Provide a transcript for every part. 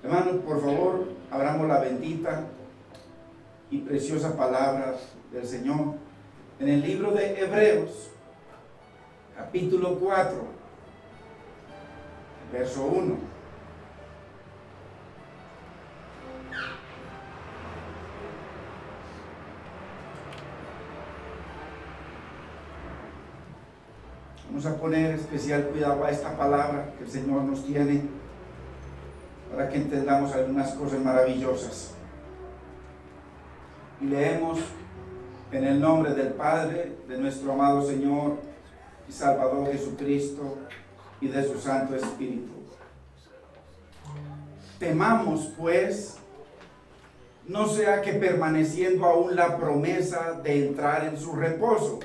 Hermanos, por favor, abramos la bendita y preciosa palabra del Señor en el libro de Hebreos, capítulo 4, verso 1. Vamos a poner especial cuidado a esta palabra que el Señor nos tiene para que entendamos algunas cosas maravillosas. Y leemos en el nombre del Padre, de nuestro amado Señor y Salvador Jesucristo y de su Santo Espíritu. Temamos pues, no sea que permaneciendo aún la promesa de entrar en su reposo,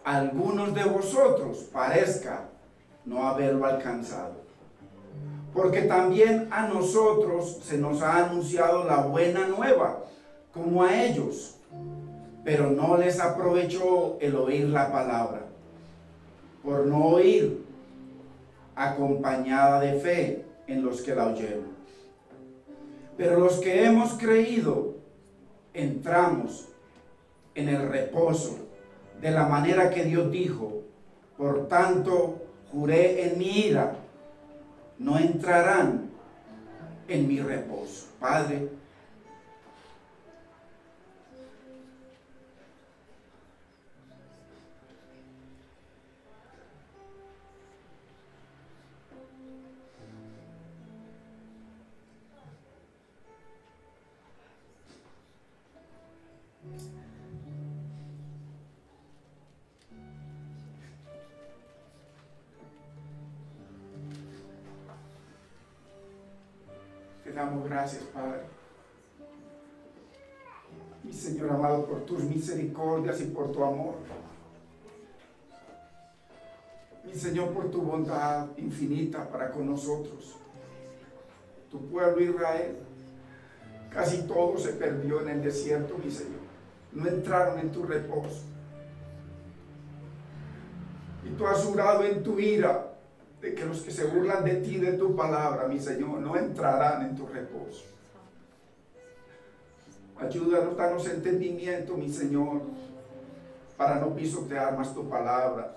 algunos de vosotros parezca no haberlo alcanzado. Porque también a nosotros se nos ha anunciado la buena nueva, como a ellos, pero no les aprovechó el oír la palabra, por no oír acompañada de fe en los que la oyeron. Pero los que hemos creído, entramos en el reposo, de la manera que Dios dijo: por tanto, juré en mi ira, no entrarán en mi reposo. Padre, te damos gracias, Padre, mi Señor amado, por tus misericordias y por tu amor. Mi Señor, por tu bondad infinita para con nosotros. Tu pueblo Israel, casi todo se perdió en el desierto, mi Señor. No entraron en tu reposo. Y tú has jurado en tu ira de que los que se burlan de ti, de tu palabra, mi Señor, no entrarán en tu reposo. Ayúdanos, danos entendimiento, mi Señor, para no pisotear más tu palabra,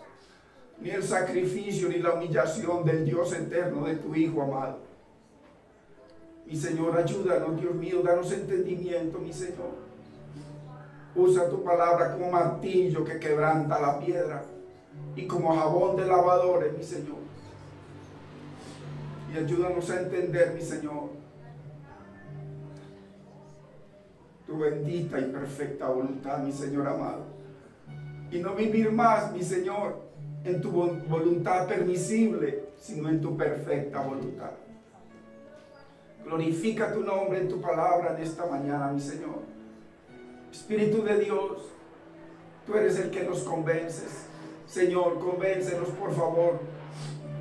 ni el sacrificio, ni la humillación del Dios eterno, de tu Hijo amado. Mi Señor, ayúdanos, Dios mío, danos entendimiento, mi Señor. Usa tu palabra como martillo que quebranta la piedra y como jabón de lavadores, mi Señor. Y ayúdanos a entender, mi Señor, tu bendita y perfecta voluntad, mi Señor amado. Y no vivir más, mi Señor, en tu voluntad permisible, sino en tu perfecta voluntad. Glorifica tu nombre en tu palabra en esta mañana, mi Señor. Espíritu de Dios, tú eres el que nos convences. Señor, convéncenos, por favor,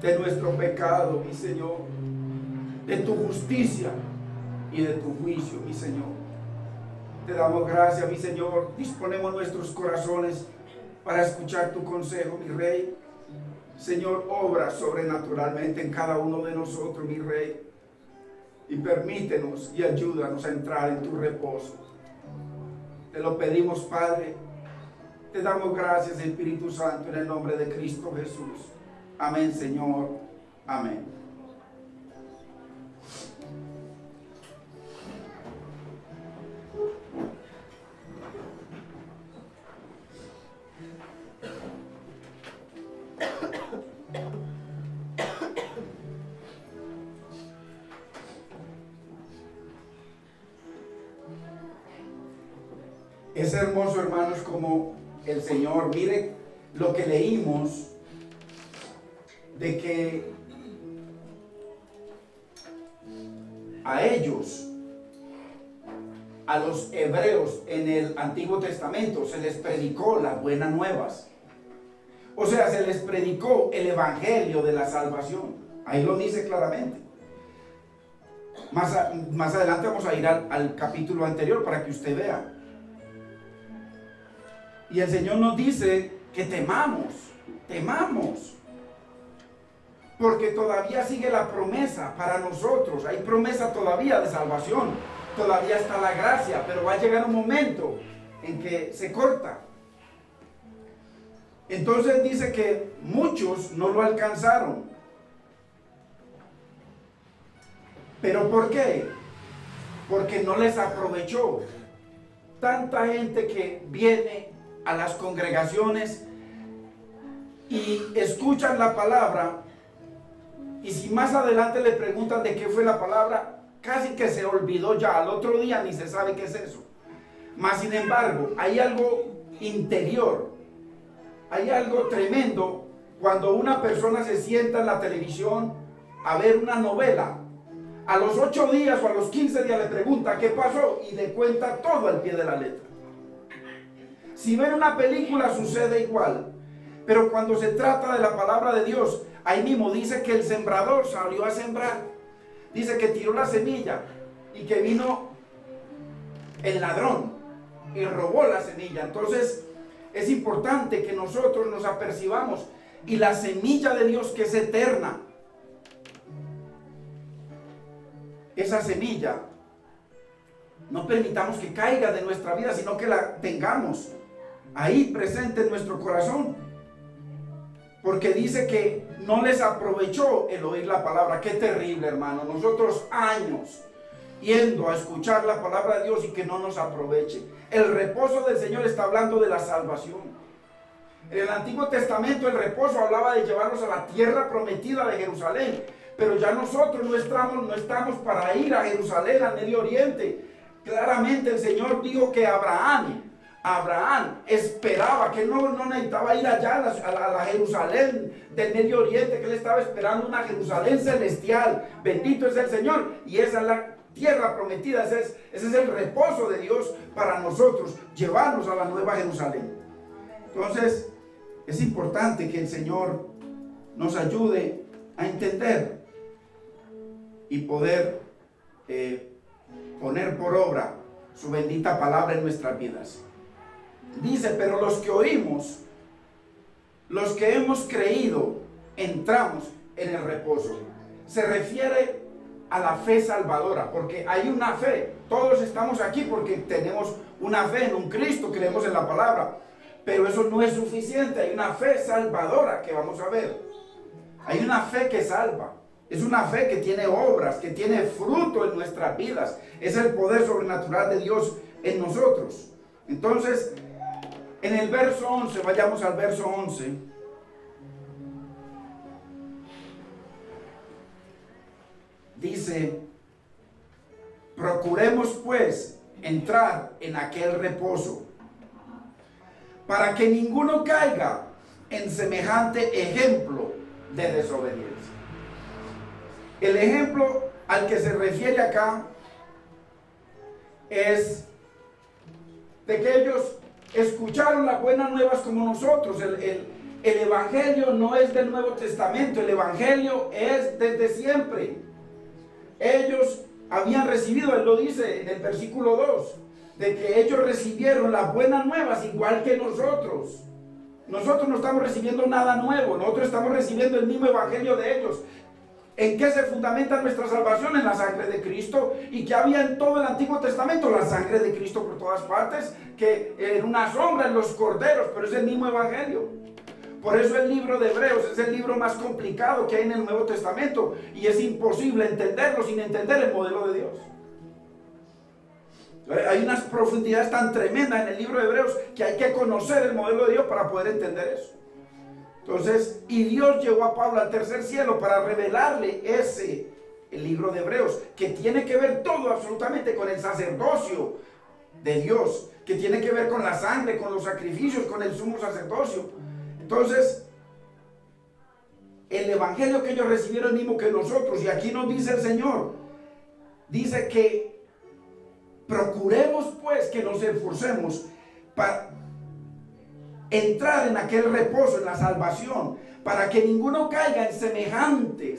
de nuestro pecado, mi Señor, de tu justicia y de tu juicio, mi Señor. Te damos gracias, mi Señor. Disponemos nuestros corazones para escuchar tu consejo, mi Rey. Señor, obra sobrenaturalmente en cada uno de nosotros, mi Rey. Y permítenos y ayúdanos a entrar en tu reposo. Te lo pedimos, Padre. Te damos gracias, Espíritu Santo, en el nombre de Cristo Jesús. Amén, Señor. Amén. Es hermoso, hermanos, como el Señor, mire lo que leímos, de que a ellos, a los hebreos en el Antiguo Testamento, se les predicó las buenas nuevas. O sea, se les predicó el evangelio de la salvación. Ahí lo dice claramente. Más adelante vamos a ir al capítulo anterior para que usted vea. Y el Señor nos dice que temamos. porque todavía sigue la promesa para nosotros. Hay promesa todavía de salvación, todavía está la gracia, pero va a llegar un momento en que se corta. Entonces dice que muchos no lo alcanzaron. ¿Pero por qué? Porque no les aprovechó. Tanta gente que viene a las congregaciones y escuchan la palabra, y si más adelante le preguntan de qué fue la palabra, casi que se olvidó ya, al otro día ni se sabe qué es eso. Mas sin embargo, hay algo interior, hay algo tremendo cuando una persona se sienta en la televisión a ver una novela. A los 8 días o a los 15 días le pregunta qué pasó y le cuenta todo al pie de la letra. Si ven una película sucede igual, pero cuando se trata de la palabra de Dios, ahí mismo dice que el sembrador salió a sembrar. Dice que tiró la semilla y que vino el ladrón y robó la semilla. Entonces es importante que nosotros nos apercibamos y la semilla de Dios, que es eterna, esa semilla no permitamos que caiga de nuestra vida, sino que la tengamos ahí presente en nuestro corazón, porque dice que no les aprovechó el oír la palabra. Qué terrible, hermano, nosotros años yendo a escuchar la palabra de Dios y que no nos aproveche. El reposo del Señor está hablando de la salvación. En el Antiguo Testamento el reposo hablaba de llevarnos a la tierra prometida de Jerusalén, pero ya nosotros no estamos para ir a Jerusalén, al Medio Oriente. Claramente el Señor dijo que Abraham esperaba, que no necesitaba ir allá a la Jerusalén del Medio Oriente, que él estaba esperando una Jerusalén celestial. Bendito es el Señor, y esa es la tierra prometida, ese es el reposo de Dios para nosotros, llevarnos a la nueva Jerusalén. Entonces es importante que el Señor nos ayude a entender y poder poner por obra su bendita palabra en nuestras vidas. Dice, pero los que oímos, los que hemos creído, entramos en el reposo. Se refiere a la fe salvadora, porque hay una fe. Todos estamos aquí porque tenemos una fe en un Cristo, creemos en la palabra, pero eso no es suficiente. Hay una fe salvadora que vamos a ver. Hay una fe que salva. Es una fe que tiene obras, que tiene fruto en nuestras vidas. Es el poder sobrenatural de Dios en nosotros. Entonces, en el verso 11, vayamos al verso 11. Dice, procuremos pues entrar en aquel reposo, para que ninguno caiga en semejante ejemplo de desobediencia. El ejemplo al que se refiere acá es de que ellos escucharon las buenas nuevas como nosotros. El evangelio no es del Nuevo Testamento, el evangelio es desde siempre. Ellos habían recibido, él lo dice en el versículo 2, de que ellos recibieron las buenas nuevas igual que nosotros. Nosotros no estamos recibiendo nada nuevo, nosotros estamos recibiendo el mismo evangelio de ellos. ¿En qué se fundamenta nuestra salvación? En la sangre de Cristo. ¿Y que había en todo el Antiguo Testamento? La sangre de Cristo por todas partes, que era una sombra en los corderos, pero es el mismo evangelio. Por eso el libro de Hebreos es el libro más complicado que hay en el Nuevo Testamento, y es imposible entenderlo sin entender el modelo de Dios. Hay unas profundidades tan tremendas en el libro de Hebreos que hay que conocer el modelo de Dios para poder entender eso. Entonces, y Dios llevó a Pablo al tercer cielo para revelarle el libro de Hebreos, que tiene que ver todo absolutamente con el sacerdocio de Dios, que tiene que ver con la sangre, con los sacrificios, con el sumo sacerdocio. Entonces, el evangelio que ellos recibieron es el mismo que nosotros, y aquí nos dice el Señor, dice que procuremos pues, que nos esforcemos para entrar en aquel reposo, en la salvación, para que ninguno caiga en semejante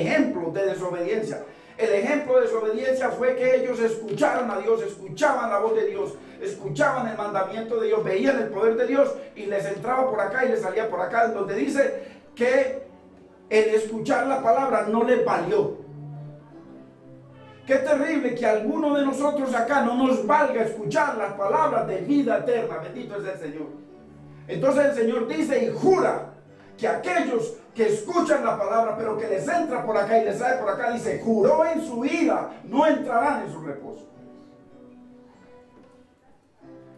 ejemplo de desobediencia. El ejemplo de desobediencia fue que ellos escucharon a Dios, escuchaban la voz de Dios, escuchaban el mandamiento de Dios, veían el poder de Dios y les entraba por acá y les salía por acá, donde dice que el escuchar la palabra no le valió. Qué terrible que alguno de nosotros acá no nos valga escuchar las palabras de vida eterna. Bendito es el Señor. Entonces el Señor dice y jura que aquellos que escuchan la palabra, pero que les entra por acá y les sale por acá, dice, juró en su ira, no entrarán en su reposo.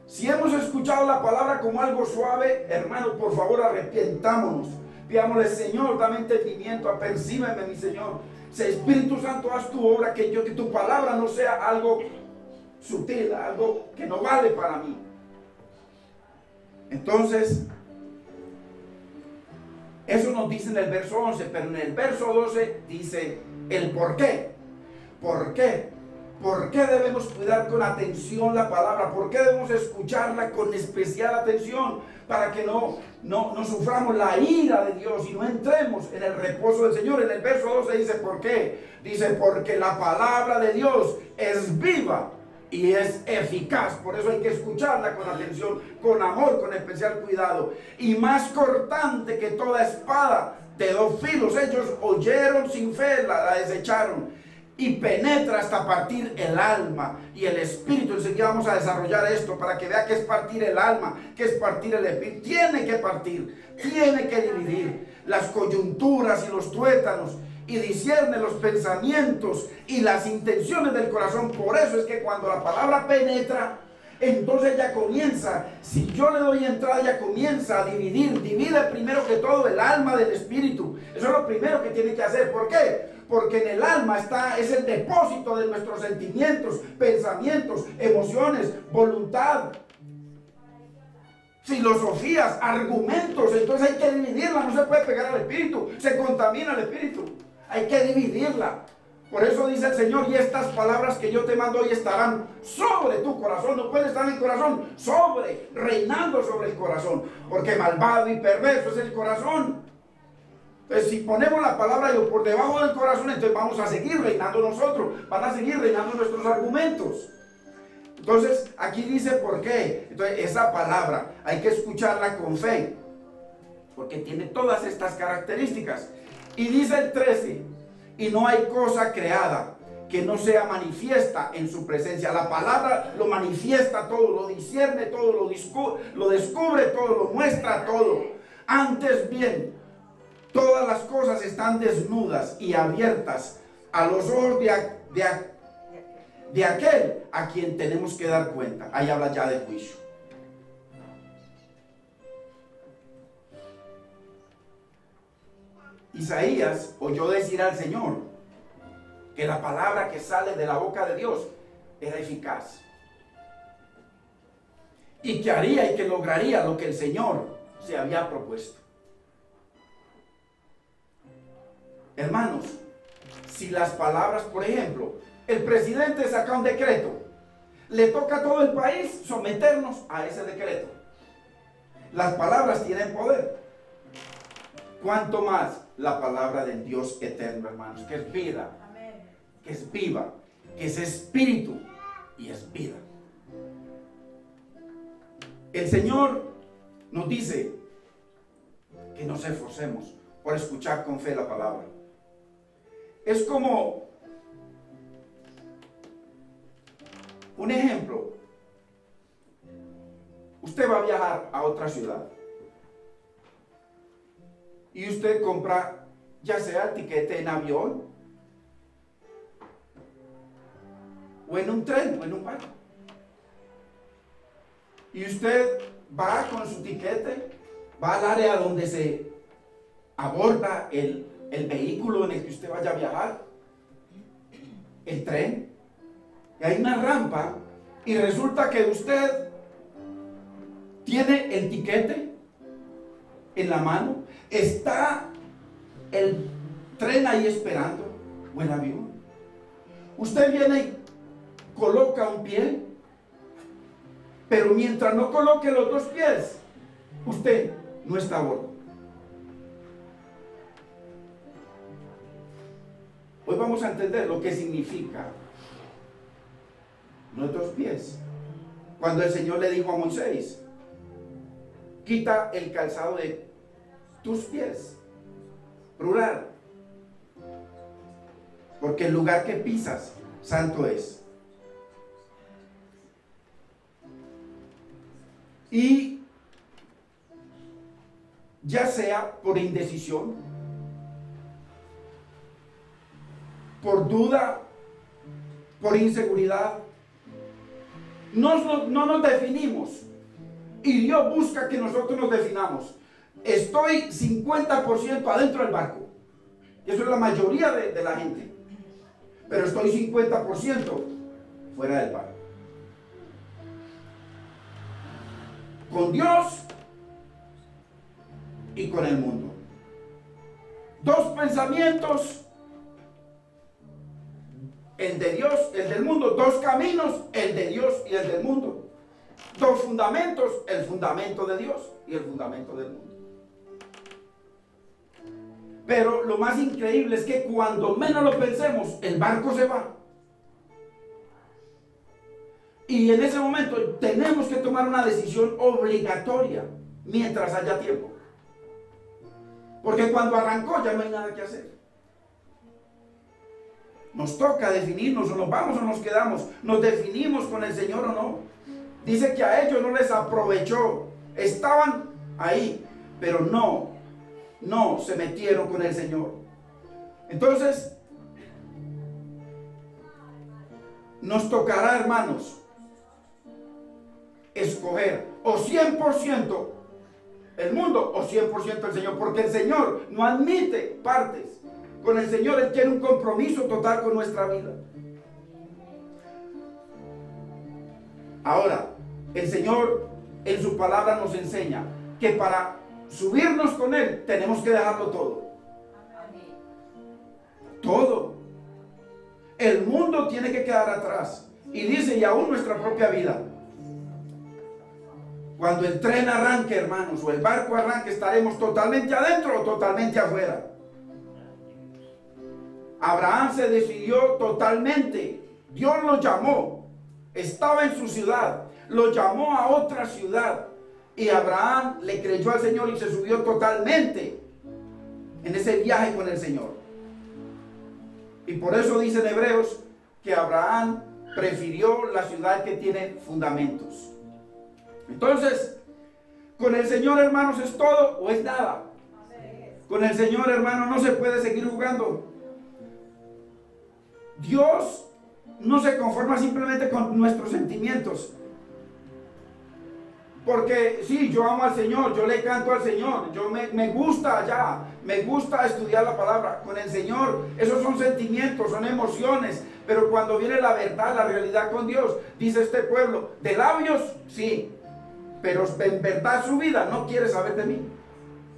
Si hemos escuchado la palabra como algo suave, hermanos, por favor arrepientámonos. Pidámosle, Señor, dame entendimiento, apercíbeme, mi Señor. Espíritu Santo, haz tu obra, que tu palabra no sea algo sutil, algo que no vale para mí. Entonces, eso nos dice en el verso 11, pero en el verso 12 dice el por qué. ¿Por qué? ¿Por qué debemos cuidar con atención la palabra? ¿Por qué debemos escucharla con especial atención? Para que no suframos la ira de Dios y no entremos en el reposo del Señor. En el verso 12 dice, ¿por qué? Dice, porque la palabra de Dios es viva y es eficaz. Por eso hay que escucharla con atención, con amor, con especial cuidado. Y más cortante que toda espada de dos filos. Ellos oyeron sin fe, la desecharon. Y penetra hasta partir el alma y el espíritu. Enseguida vamos a desarrollar esto para que vea que es partir el alma, que es partir el espíritu. Tiene que partir, tiene que dividir las coyunturas y los tuétanos, y discierne los pensamientos y las intenciones del corazón. Por eso es que cuando la palabra penetra, entonces ya comienza, si yo le doy entrada, ya comienza a dividir. Divide primero que todo el alma del espíritu. Eso es lo primero que tiene que hacer. ¿Por qué? Porque en el alma es el depósito de nuestros sentimientos, pensamientos, emociones, voluntad, filosofías, argumentos. Entonces hay que dividirla, no se puede pegar al espíritu, se contamina el espíritu, hay que dividirla. Por eso dice el Señor, y estas palabras que yo te mando hoy estarán sobre tu corazón. No puede estar en el corazón, reinando sobre el corazón, porque malvado y perverso es el corazón. Entonces, si ponemos la palabra por debajo del corazón, entonces vamos a seguir reinando nosotros, van a seguir reinando nuestros argumentos. Entonces, aquí dice por qué. Entonces, esa palabra hay que escucharla con fe, porque tiene todas estas características. Y dice el 13, y no hay cosa creada que no sea manifiesta en su presencia. La palabra lo manifiesta todo, lo discierne todo, lo descubre todo, lo muestra todo. Antes bien, todas las cosas están desnudas y abiertas a los ojos de aquel a quien tenemos que dar cuenta. Ahí habla ya del juicio. Isaías oyó decir al Señor que la palabra que sale de la boca de Dios era eficaz, y que haría y que lograría lo que el Señor se había propuesto. Hermanos, si las palabras, por ejemplo, el presidente saca un decreto, le toca a todo el país someternos a ese decreto. Las palabras tienen poder. ¿Cuánto más la palabra del Dios eterno, hermanos, que es vida, que es viva, que es espíritu y es vida? El Señor nos dice que nos esforcemos por escuchar con fe la palabra. Es como un ejemplo. Usted va a viajar a otra ciudad y usted compra ya sea el tiquete en avión o en un tren o en un barco, y usted va con su tiquete, va al área donde se aborda el vehículo en el que usted vaya a viajar, el tren, y hay una rampa, y resulta que usted tiene el tiquete en la mano, está el tren ahí esperando, o el avión. Usted viene y coloca un pie, pero mientras no coloque los dos pies, usted no está a bordo. Hoy vamos a entender lo que significa nuestros pies. Cuando el Señor le dijo a Moisés, quita el calzado de tus pies, plural. Porque el lugar que pisas, santo es. Y ya sea por indecisión, por duda, por inseguridad, no nos definimos. Y Dios busca que nosotros nos definamos. Estoy 50% adentro del barco. Eso es la mayoría de la gente. Pero estoy 50% fuera del barco. Con Dios y con el mundo. Dos pensamientos, el de Dios, el del mundo. Dos caminos, el de Dios y el del mundo. Dos fundamentos, el fundamento de Dios y el fundamento del mundo. Pero lo más increíble es que cuando menos lo pensemos, el barco se va. Y en ese momento tenemos que tomar una decisión obligatoria mientras haya tiempo. Porque cuando arrancó ya no hay nada que hacer. Nos toca definirnos, o nos vamos o nos quedamos. Nos definimos con el Señor o no. Dice que a ellos no les aprovechó. Estaban ahí, pero no se metieron con el Señor. Entonces, nos tocará, hermanos, escoger o 100% el mundo o 100% el Señor, porque el Señor no admite partes. Con el Señor Él quiere un compromiso total con nuestra vida. Ahora, el Señor en su palabra nos enseña que para subirnos con Él tenemos que dejarlo todo. Todo. El mundo tiene que quedar atrás. Y dice, y aún nuestra propia vida. Cuando el tren arranque, hermanos, o el barco arranque, estaremos totalmente adentro o totalmente afuera. Abraham se decidió totalmente. Dios lo llamó. Estaba en su ciudad. Lo llamó a otra ciudad. Y Abraham le creyó al Señor y se subió totalmente en ese viaje con el Señor. Y por eso dice en Hebreos que Abraham prefirió la ciudad que tiene fundamentos. Entonces, con el Señor, hermanos, ¿es todo o es nada? Con el Señor, hermano, no se puede seguir jugando. Dios no se conforma simplemente con nuestros sentimientos. Porque sí, yo amo al Señor, yo le canto al Señor, me gusta allá, me gusta estudiar la palabra. Con el Señor, esos son sentimientos, son emociones. Pero cuando viene la verdad, la realidad con Dios, dice este pueblo, de labios, sí, pero en verdad su vida no quiere saber de mí.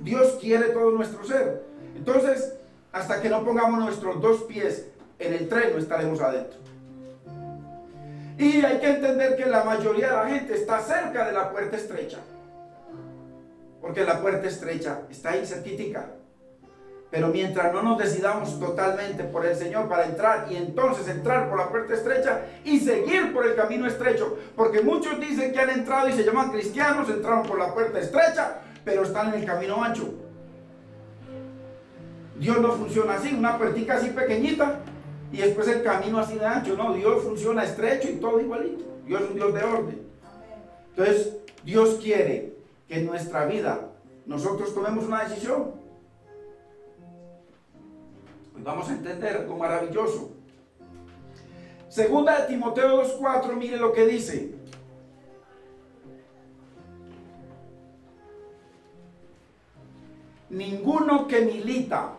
Dios quiere todo nuestro ser. Entonces, hasta que no pongamos nuestros dos pies en el tren, no estaremos adentro. Y hay que entender que la mayoría de la gente está cerca de la puerta estrecha. Porque la puerta estrecha está ahí cerquítica. Pero mientras no nos decidamos totalmente por el Señor para entrar, y entonces entrar por la puerta estrecha y seguir por el camino estrecho, porque muchos dicen que han entrado y se llaman cristianos, entraron por la puerta estrecha, pero están en el camino ancho. Dios no funciona así, una puertica así pequeñita y después el camino así de ancho. No, Dios funciona estrecho y todo igualito. Dios es un Dios de orden. Entonces, Dios quiere que en nuestra vida nosotros tomemos una decisión. Hoy vamos a entender algo maravilloso. Segunda de Timoteo 2:4, mire lo que dice. Ninguno que milita,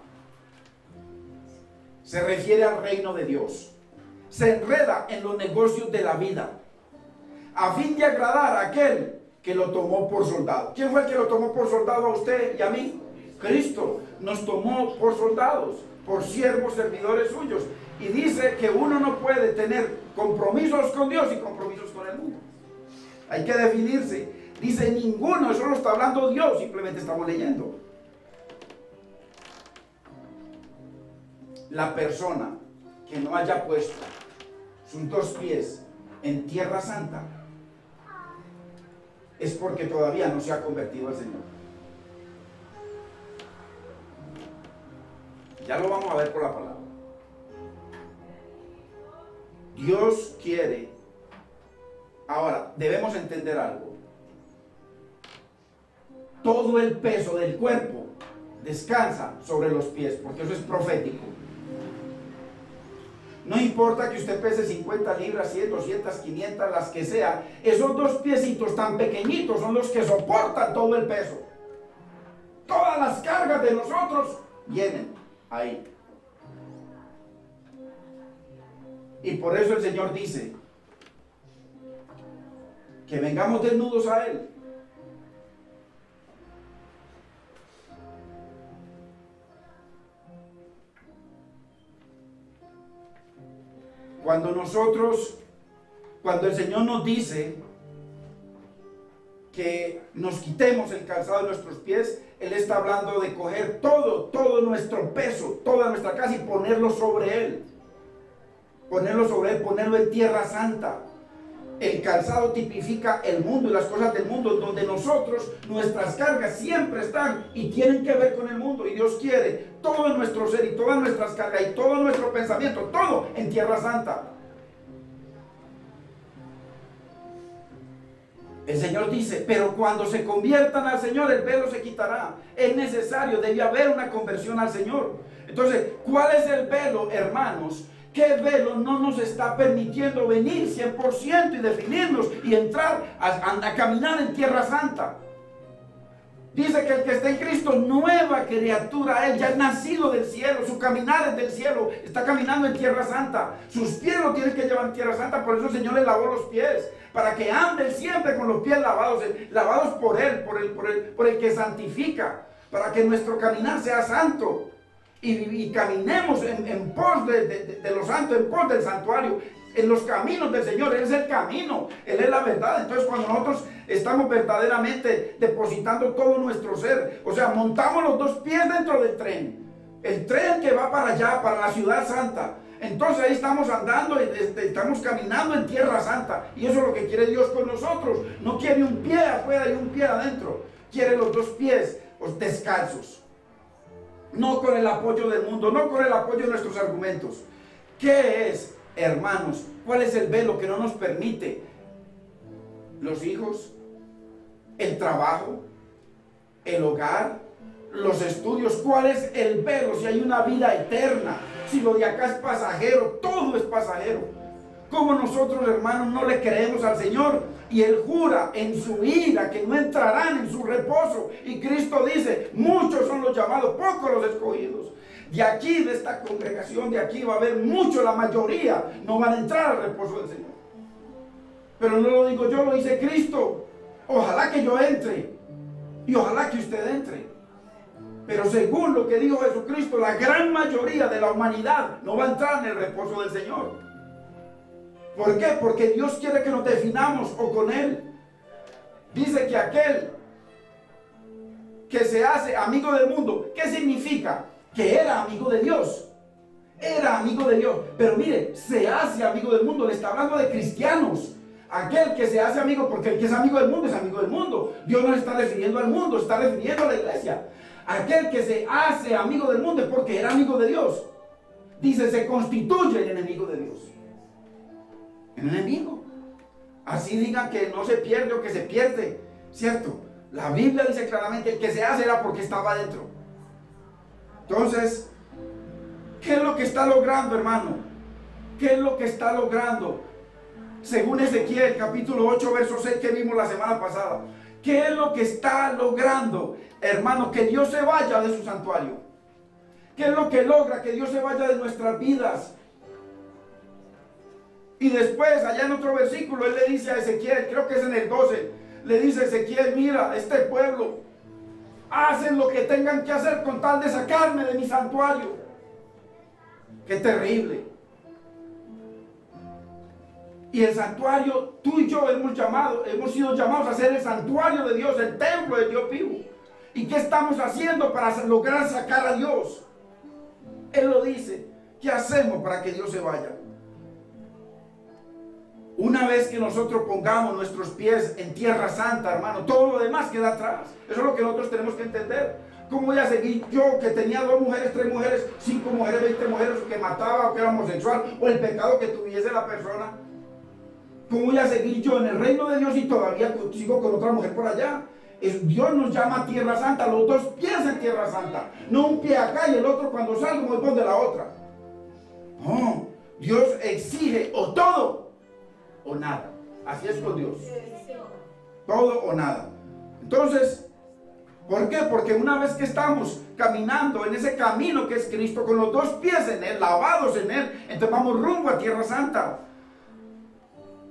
se refiere al reino de Dios, se enreda en los negocios de la vida, a fin de agradar a aquel que lo tomó por soldado. ¿Quién fue el que lo tomó por soldado a usted y a mí? Cristo nos tomó por soldados, por siervos, servidores suyos. Y dice que uno no puede tener compromisos con Dios y compromisos con el mundo. Hay que definirse. Dice ninguno, eso lo está hablando Dios, simplemente estamos leyendo. La persona que no haya puesto sus dos pies en tierra santa es porque todavía no se ha convertido al Señor. Ya lo vamos a ver por la palabra. Dios quiere. Ahora, debemos entender algo. Todo el peso del cuerpo descansa sobre los pies, porque eso es profético. No importa que usted pese 50 libras, 100, 200, 500, las que sea, esos dos piecitos tan pequeñitos son los que soportan todo el peso. Todas las cargas de nosotros vienen ahí. Y por eso el Señor dice que vengamos desnudos a Él. Cuando el Señor nos dice que nos quitemos el calzado de nuestros pies, Él está hablando de coger todo nuestro peso, toda nuestra casa y ponerlo sobre Él. Ponerlo en tierra santa. El calzado tipifica el mundo y las cosas del mundo, donde nosotros, nuestras cargas siempre están y tienen que ver con el mundo. Y Dios quiere todo nuestro ser y todas nuestras cargas y todo nuestro pensamiento, todo en tierra santa. El Señor dice, pero cuando se conviertan al Señor, el velo se quitará. Es necesario, debe haber una conversión al Señor. Entonces, ¿cuál es el velo, hermanos? ¿Qué velo no nos está permitiendo venir 100% y definirnos y entrar a caminar en tierra santa? Dice que el que está en Cristo, nueva criatura, Él ya es nacido del cielo, su caminar es del cielo, está caminando en tierra santa. Sus pies lo tienen que llevar en tierra santa, por eso el Señor le lavó los pies, para que anden siempre con los pies lavados por Él, por el que santifica, para que nuestro caminar sea santo. Y caminemos en pos de los santos, en pos del santuario, en los caminos del Señor. Él es el camino, Él es la verdad. Entonces, cuando nosotros estamos verdaderamente depositando todo nuestro ser, o sea, montamos los dos pies dentro del tren, el tren que va para allá, para la ciudad santa, entonces ahí estamos andando, estamos caminando en tierra santa. Y eso es lo que quiere Dios con nosotros. No quiere un pie afuera y un pie adentro, quiere los dos pies descalzos. No con el apoyo del mundo, no con el apoyo de nuestros argumentos. ¿Qué es, hermanos? ¿Cuál es el velo que no nos permite? Los hijos, el trabajo, el hogar, los estudios. ¿Cuál es el velo? Si hay una vida eterna, si lo de acá es pasajero, todo es pasajero. Como nosotros, hermanos, no le creemos al Señor, y Él jura en su ira que no entrarán en su reposo. Y Cristo dice, muchos son los llamados, pocos los escogidos. De aquí, de esta congregación, de aquí va a haber muchos, la mayoría no van a entrar al reposo del Señor. Pero no lo digo yo, lo dice Cristo. Ojalá que yo entre y ojalá que usted entre. Pero según lo que dijo Jesucristo, la gran mayoría de la humanidad no va a entrar en el reposo del Señor. ¿Por qué? Porque Dios quiere que nos definamos o con Él. Dice que aquel que se hace amigo del mundo, ¿qué significa? Que era amigo de Dios. Era amigo de Dios. Pero mire, se hace amigo del mundo. Le está hablando de cristianos. Aquel que se hace amigo, porque el que es amigo del mundo es amigo del mundo. Dios no está refiriendo al mundo, está refiriendo a la iglesia. Aquel que se hace amigo del mundo es porque era amigo de Dios. Dice, se constituye el enemigo de Dios. El enemigo. Así digan que no se pierde o que se pierde, ¿cierto? La Biblia dice claramente, el que se hace era porque estaba adentro. Entonces, ¿qué es lo que está logrando, hermano? ¿Qué es lo que está logrando? Según Ezequiel, capítulo 8, verso 6, que vimos la semana pasada. ¿Qué es lo que está logrando, hermano? Que Dios se vaya de su santuario. ¿Qué es lo que logra que Dios se vaya de nuestras vidas? Y después, allá en otro versículo, Él le dice a Ezequiel, creo que es en el 12, le dice a Ezequiel, mira, este pueblo hacen lo que tengan que hacer con tal de sacarme de mi santuario. ¡Qué terrible! Y el santuario, tú y yo hemos sido llamados a ser el santuario de Dios, el templo de Dios vivo. ¿Y qué estamos haciendo para lograr sacar a Dios? Él lo dice. ¿Qué hacemos para que Dios se vaya? Una vez que nosotros pongamos nuestros pies en tierra santa, hermano, todo lo demás queda atrás. Eso es lo que nosotros tenemos que entender. ¿Cómo voy a seguir yo que tenía 2 mujeres, 3 mujeres, 5 mujeres, 20 mujeres, que mataba o que era homosexual, o el pecado que tuviese la persona? ¿Cómo voy a seguir yo en el reino de Dios y todavía sigo con otra mujer por allá? Dios nos llama a Tierra Santa, los 2 pies en Tierra Santa, no un pie acá y el otro cuando salgo me pongo de la otra. No, Dios exige o todo o nada. Así es con Dios. Todo o nada. Entonces, ¿por qué? Porque una vez que estamos caminando en ese camino que es Cristo, con los 2 pies en Él, lavados en Él, entonces vamos rumbo a Tierra Santa.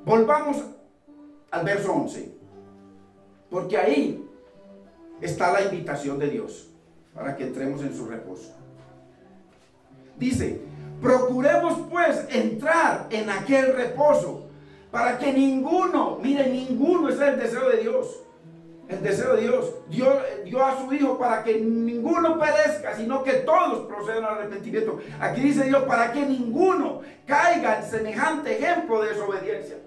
Volvamos al verso 11, porque ahí está la invitación de Dios para que entremos en su reposo. Dice: procuremos pues entrar en aquel reposo, para que ninguno, mire, ninguno, ese es el deseo de Dios. El deseo de Dios, Dios dio a su Hijo para que ninguno perezca, sino que todos procedan al arrepentimiento. Aquí dice Dios, para que ninguno caiga en semejante ejemplo de desobediencia.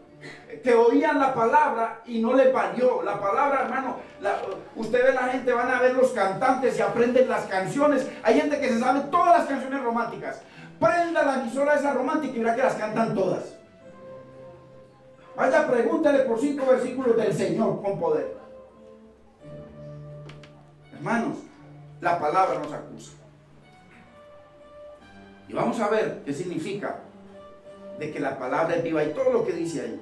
Que oían la palabra y no les valió. La palabra, hermano, usted ve la gente, van a ver los cantantes y aprenden las canciones. Hay gente que se sabe todas las canciones románticas. Prenda la emisora esa romántica y verá que las cantan todas. Vaya, pregúntele por 5 versículos del Señor con poder. Hermanos, la palabra nos acusa. Y vamos a ver qué significa de que la palabra es viva y todo lo que dice ahí,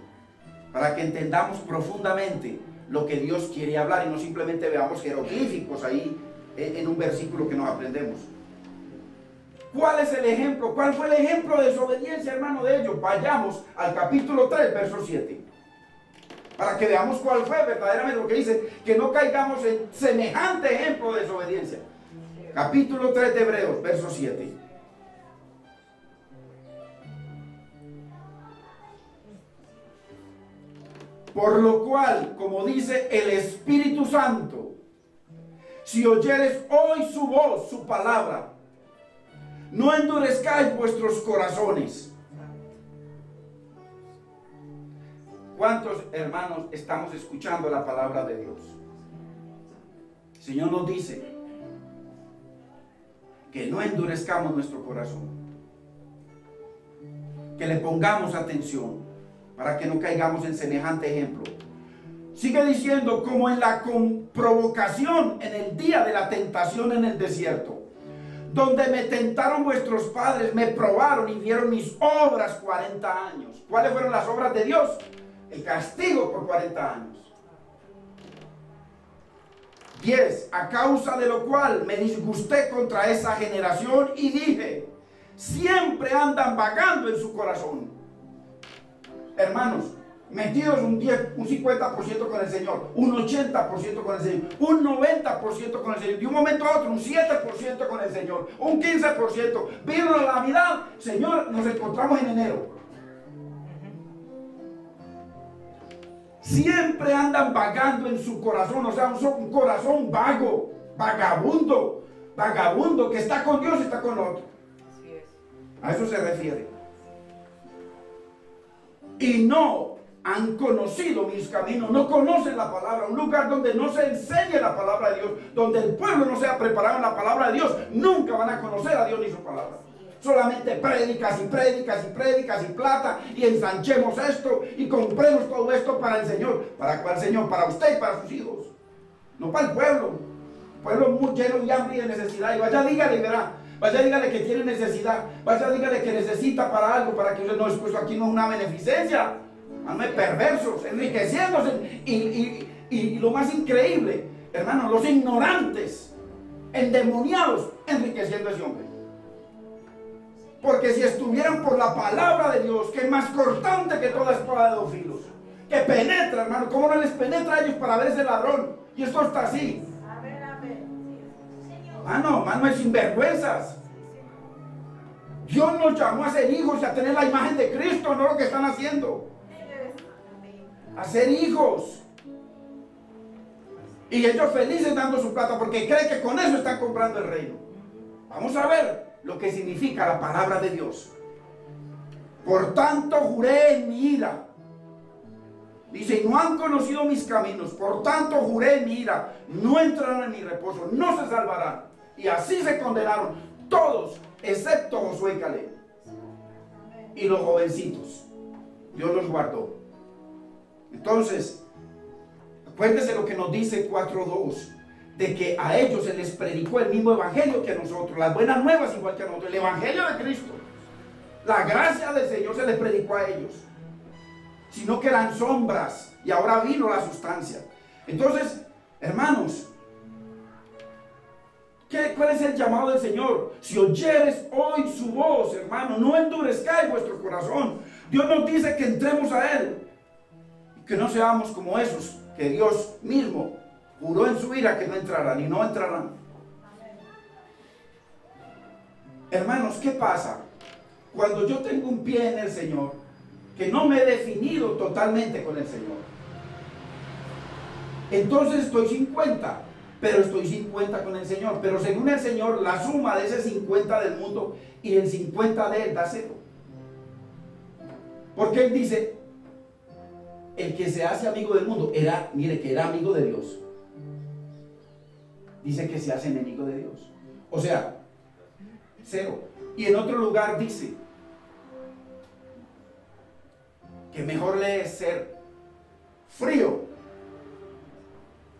para que entendamos profundamente lo que Dios quiere hablar y no simplemente veamos jeroglíficos ahí en un versículo que nos aprendemos. ¿Cuál es el ejemplo? ¿Cuál fue el ejemplo de desobediencia, hermano, de ellos? Vayamos al capítulo 3, verso 7. Para que veamos cuál fue verdaderamente lo que dice, que no caigamos en semejante ejemplo de desobediencia. Capítulo 3 de Hebreos, verso 7. Por lo cual, como dice el Espíritu Santo, si oyeres hoy su voz, su palabra, no endurezcáis vuestros corazones. ¿Cuántos hermanos estamos escuchando la palabra de Dios? El Señor nos dice que no endurezcamos nuestro corazón, que le pongamos atención para que no caigamos en semejante ejemplo. Sigue diciendo, como en la provocación en el día de la tentación en el desierto, donde me tentaron vuestros padres, me probaron y vieron mis obras 40 años. ¿Cuáles fueron las obras de Dios? El castigo por 40 años. 10. A causa de lo cual me disgusté contra esa generación y dije, siempre andan vagando en su corazón. Hermanos, metidos un 50% con el Señor, un 80% con el Señor, un 90% con el Señor, de un momento a otro un 7% con el Señor, un 15%. Vino la Navidad, Señor, nos encontramos en enero. Siempre andan vagando en su corazón, o sea, un corazón vago, vagabundo, que está con Dios y está con otro. Así es. A eso se refiere. Y no han conocido mis caminos, no conocen la palabra. Un lugar donde no se enseñe la palabra de Dios, donde el pueblo no sea preparado en la palabra de Dios, nunca van a conocer a Dios ni su palabra. Solamente prédicas y prédicas y prédicas y plata, y ensanchemos esto y compremos todo esto para el Señor. ¿Para cuál Señor? Para usted y para sus hijos, no para el pueblo. El pueblo muy lleno de hambre y de necesidad. Y vaya, dígale, verá. Vaya, dígale que tiene necesidad. Vaya, dígale que necesita para algo, para que no, pues aquí no es una beneficencia. Ande perversos, enriqueciéndose. Y lo más increíble, hermano, los ignorantes, endemoniados, enriqueciendo a ese hombre. Porque si estuvieran por la palabra de Dios, que es más cortante que toda espada de dos filos, que penetra, hermano, ¿cómo no les penetra a ellos para ver ese ladrón? Y esto está así. Mano, es sinvergüenzas. Dios nos llamó a ser hijos y a tener la imagen de Cristo, no lo que están haciendo. A ser hijos. Y ellos felices dando su plata porque creen que con eso están comprando el reino. Vamos a ver lo que significa la palabra de Dios. Por tanto juré en mi ira, Dice, y no han conocido mis caminos, por tanto juré en mi ira, no entrarán en mi reposo, no se salvarán. Y así se condenaron todos, excepto Josué y Caleb. Y los jovencitos, Dios los guardó. Entonces, acuérdense lo que nos dice 4:2, de que a ellos se les predicó el mismo evangelio que a nosotros, las buenas nuevas igual que a nosotros, el evangelio de Cristo. La gracia del Señor se les predicó a ellos, sino que eran sombras y ahora vino la sustancia. Entonces, hermanos, ¿cuál es el llamado del Señor? Si oyeres hoy su voz, hermano, no endurezcáis vuestro corazón. Dios nos dice que entremos a Él, que no seamos como esos que Dios mismo juró en su ira que no entrarán y no entrarán. Hermanos, ¿qué pasa? Cuando yo tengo un pie en el Señor, que no me he definido totalmente con el Señor, entonces estoy 50, pero estoy 50 con el Señor. Pero según el Señor, la suma de ese 50 del mundo y el 50 de Él da 0. Porque Él dice, el que se hace amigo del mundo, mire que era amigo de Dios, dice que se hace enemigo de Dios. O sea, 0. Y en otro lugar dice que mejor le es ser frío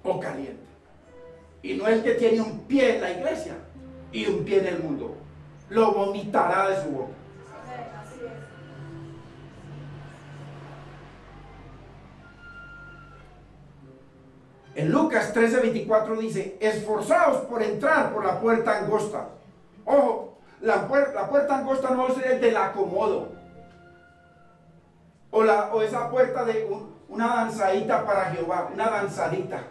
o caliente. Y no el que tiene un pie en la iglesia y un pie en el mundo, lo vomitará de su boca. Así es. En Lucas 13:24 dice, esforzaos por entrar por la puerta angosta. Ojo, la puerta angosta no es el del acomodo, o esa puerta de una danzadita para Jehová, una danzadita.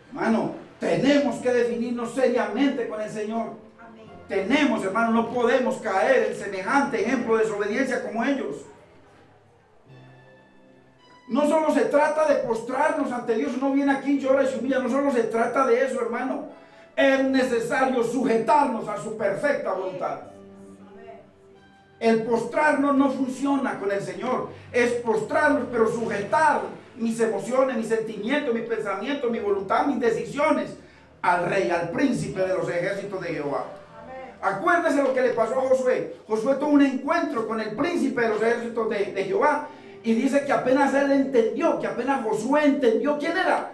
Hermano, tenemos que definirnos seriamente con el Señor. Amén. Tenemos, hermano, no podemos caer en semejante ejemplo de desobediencia como ellos. No solo se trata de postrarnos ante Dios, uno viene aquí y llora y se humilla, no solo se trata de eso, hermano. Es necesario sujetarnos a su perfecta voluntad. El postrarnos no funciona con el Señor. Es postrarnos, pero sujetar mis emociones, mis sentimientos, mis pensamientos, mi voluntad, mis decisiones al Rey, al príncipe de los ejércitos de Jehová. Acuérdese lo que le pasó a Josué. Josué tuvo un encuentro con el príncipe de los ejércitos de Jehová. Y dice que apenas él entendió, que apenas Josué entendió quién era,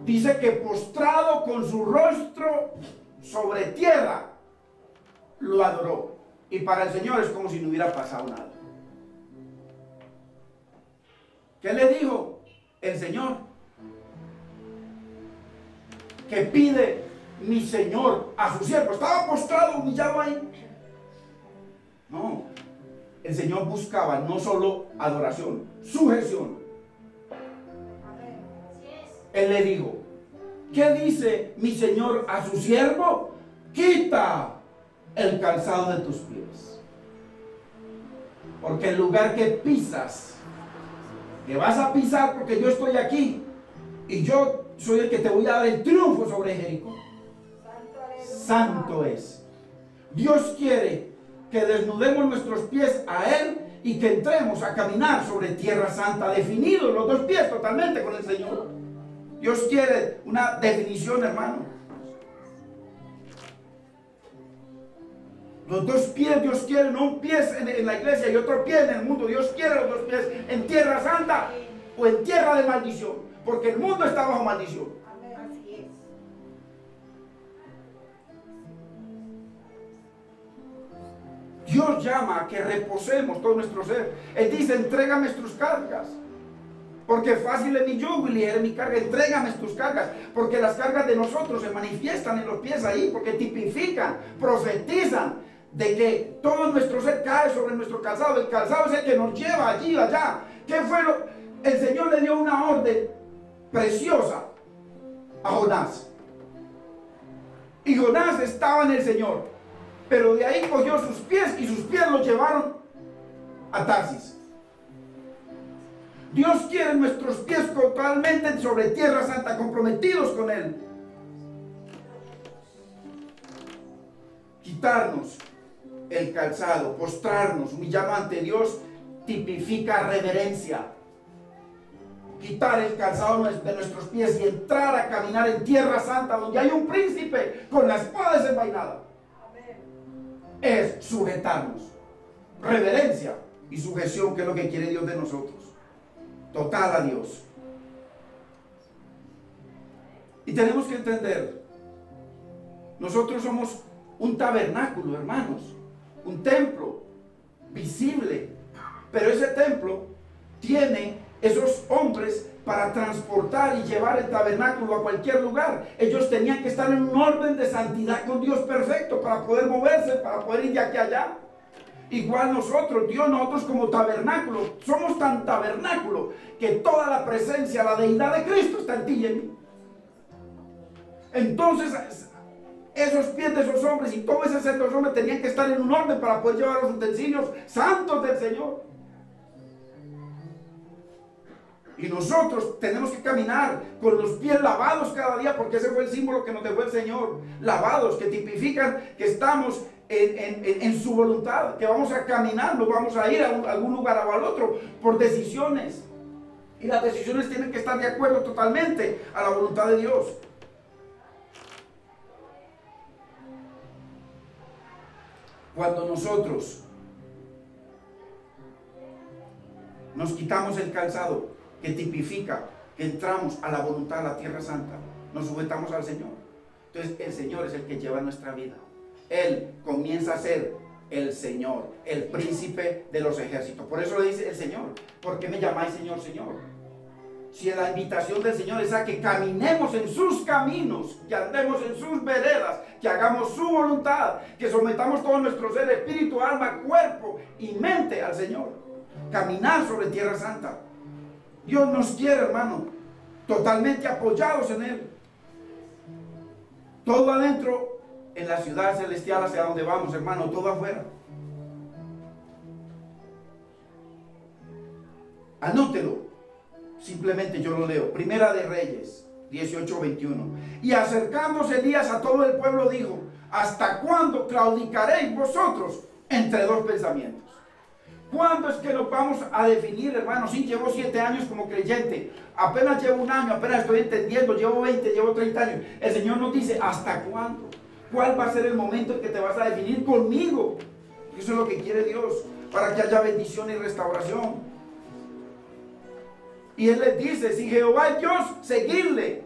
dice que postrado con su rostro sobre tierra, lo adoró. Y para el Señor es como si no hubiera pasado nada. ¿Qué le dijo el Señor? Que pide mi Señor a su siervo. Estaba postrado, humillado ahí. No, el Señor buscaba no solo adoración, sujeción. Él le dijo, ¿qué dice mi Señor a su siervo? Quita el calzado de tus pies, porque el lugar que pisas, que vas a pisar, porque yo estoy aquí y yo soy el que te voy a dar el triunfo sobre Jericó. Santo es. Dios quiere que desnudemos nuestros pies a Él y que entremos a caminar sobre tierra santa, definidos los dos pies totalmente con el Señor. Dios quiere una definición, hermano. Los dos pies Dios quiere, no un pie en la iglesia y otro pie en el mundo. Dios quiere los dos pies en tierra santa o en tierra de maldición, porque el mundo está bajo maldición. Así es. Dios llama a que reposemos todo nuestro ser. Él dice, entrégame tus cargas, porque fácil es mi yugo y ligera mi carga. Entrégame tus cargas, porque las cargas de nosotros se manifiestan en los pies ahí, porque tipifican, profetizan de que todo nuestro ser cae sobre nuestro calzado. El calzado es el que nos lleva allí, allá. ¿Qué fue el Señor le dio una orden preciosa a Jonás, y Jonás estaba en el Señor, pero de ahí cogió sus pies y sus pies los llevaron a Tarsis. Dios quiere nuestros pies totalmente sobre tierra santa, comprometidos con Él. Quitarnos el calzado, postrarnos, humillarnos ante Dios, tipifica reverencia. quitar el calzado de nuestros pies y entrar a caminar en tierra santa, donde hay un príncipe con la espada desenvainada, es sujetarnos. Reverencia y sujeción, que es lo que quiere Dios de nosotros. Total a Dios. Y tenemos que entender, nosotros somos un tabernáculo, hermanos, un templo visible, pero ese templo tiene esos hombres para transportar y llevar el tabernáculo a cualquier lugar. Ellos tenían que estar en un orden de santidad con Dios perfecto para poder moverse, para poder ir de aquí a allá. Igual nosotros, nosotros como tabernáculo, somos tan tabernáculo que toda la presencia, la deidad de Cristo está en ti y en mí. Entonces, esos pies de esos hombres y todo ese set de esos hombres tenían que estar en un orden para poder llevar los utensilios santos del Señor. Y nosotros tenemos que caminar con los pies lavados cada día, porque ese fue el símbolo que nos dejó el Señor. Lavados, que tipifican que estamos en su voluntad, que vamos a caminar, nos vamos a ir a algún lugar o al otro por decisiones. Y las decisiones tienen que estar de acuerdo totalmente a la voluntad de Dios. Cuando nosotros nos quitamos el calzado que tipifica que entramos a la voluntad de la tierra santa, nos sujetamos al Señor. Entonces el Señor es el que lleva nuestra vida. Él comienza a ser el Señor, el príncipe de los ejércitos. Por eso le dice el Señor: ¿por qué me llamáis Señor, Señor? Si la invitación del Señor es a que caminemos en sus caminos, que andemos en sus veredas, que hagamos su voluntad, que sometamos todo nuestro ser, espíritu, alma, cuerpo y mente al Señor. Caminar sobre tierra santa. Dios nos quiere, hermano, totalmente apoyados en Él. Todo adentro, en la ciudad celestial hacia donde vamos, hermano, todo afuera. Anótelo. Simplemente yo lo leo. Primera de Reyes 18:21. Y acercándose Elías a todo el pueblo dijo: ¿hasta cuándo claudicaréis vosotros entre dos pensamientos? ¿Cuándo es que nos vamos a definir, hermano? Sí, llevo 7 años como creyente, apenas llevo 1 año, apenas estoy entendiendo, llevo 20, llevo 30 años. El Señor nos dice: ¿hasta cuándo? ¿Cuál va a ser el momento en que te vas a definir conmigo? Eso es lo que quiere Dios, para que haya bendición y restauración. Y Él les dice: si Jehová es Dios, seguirle.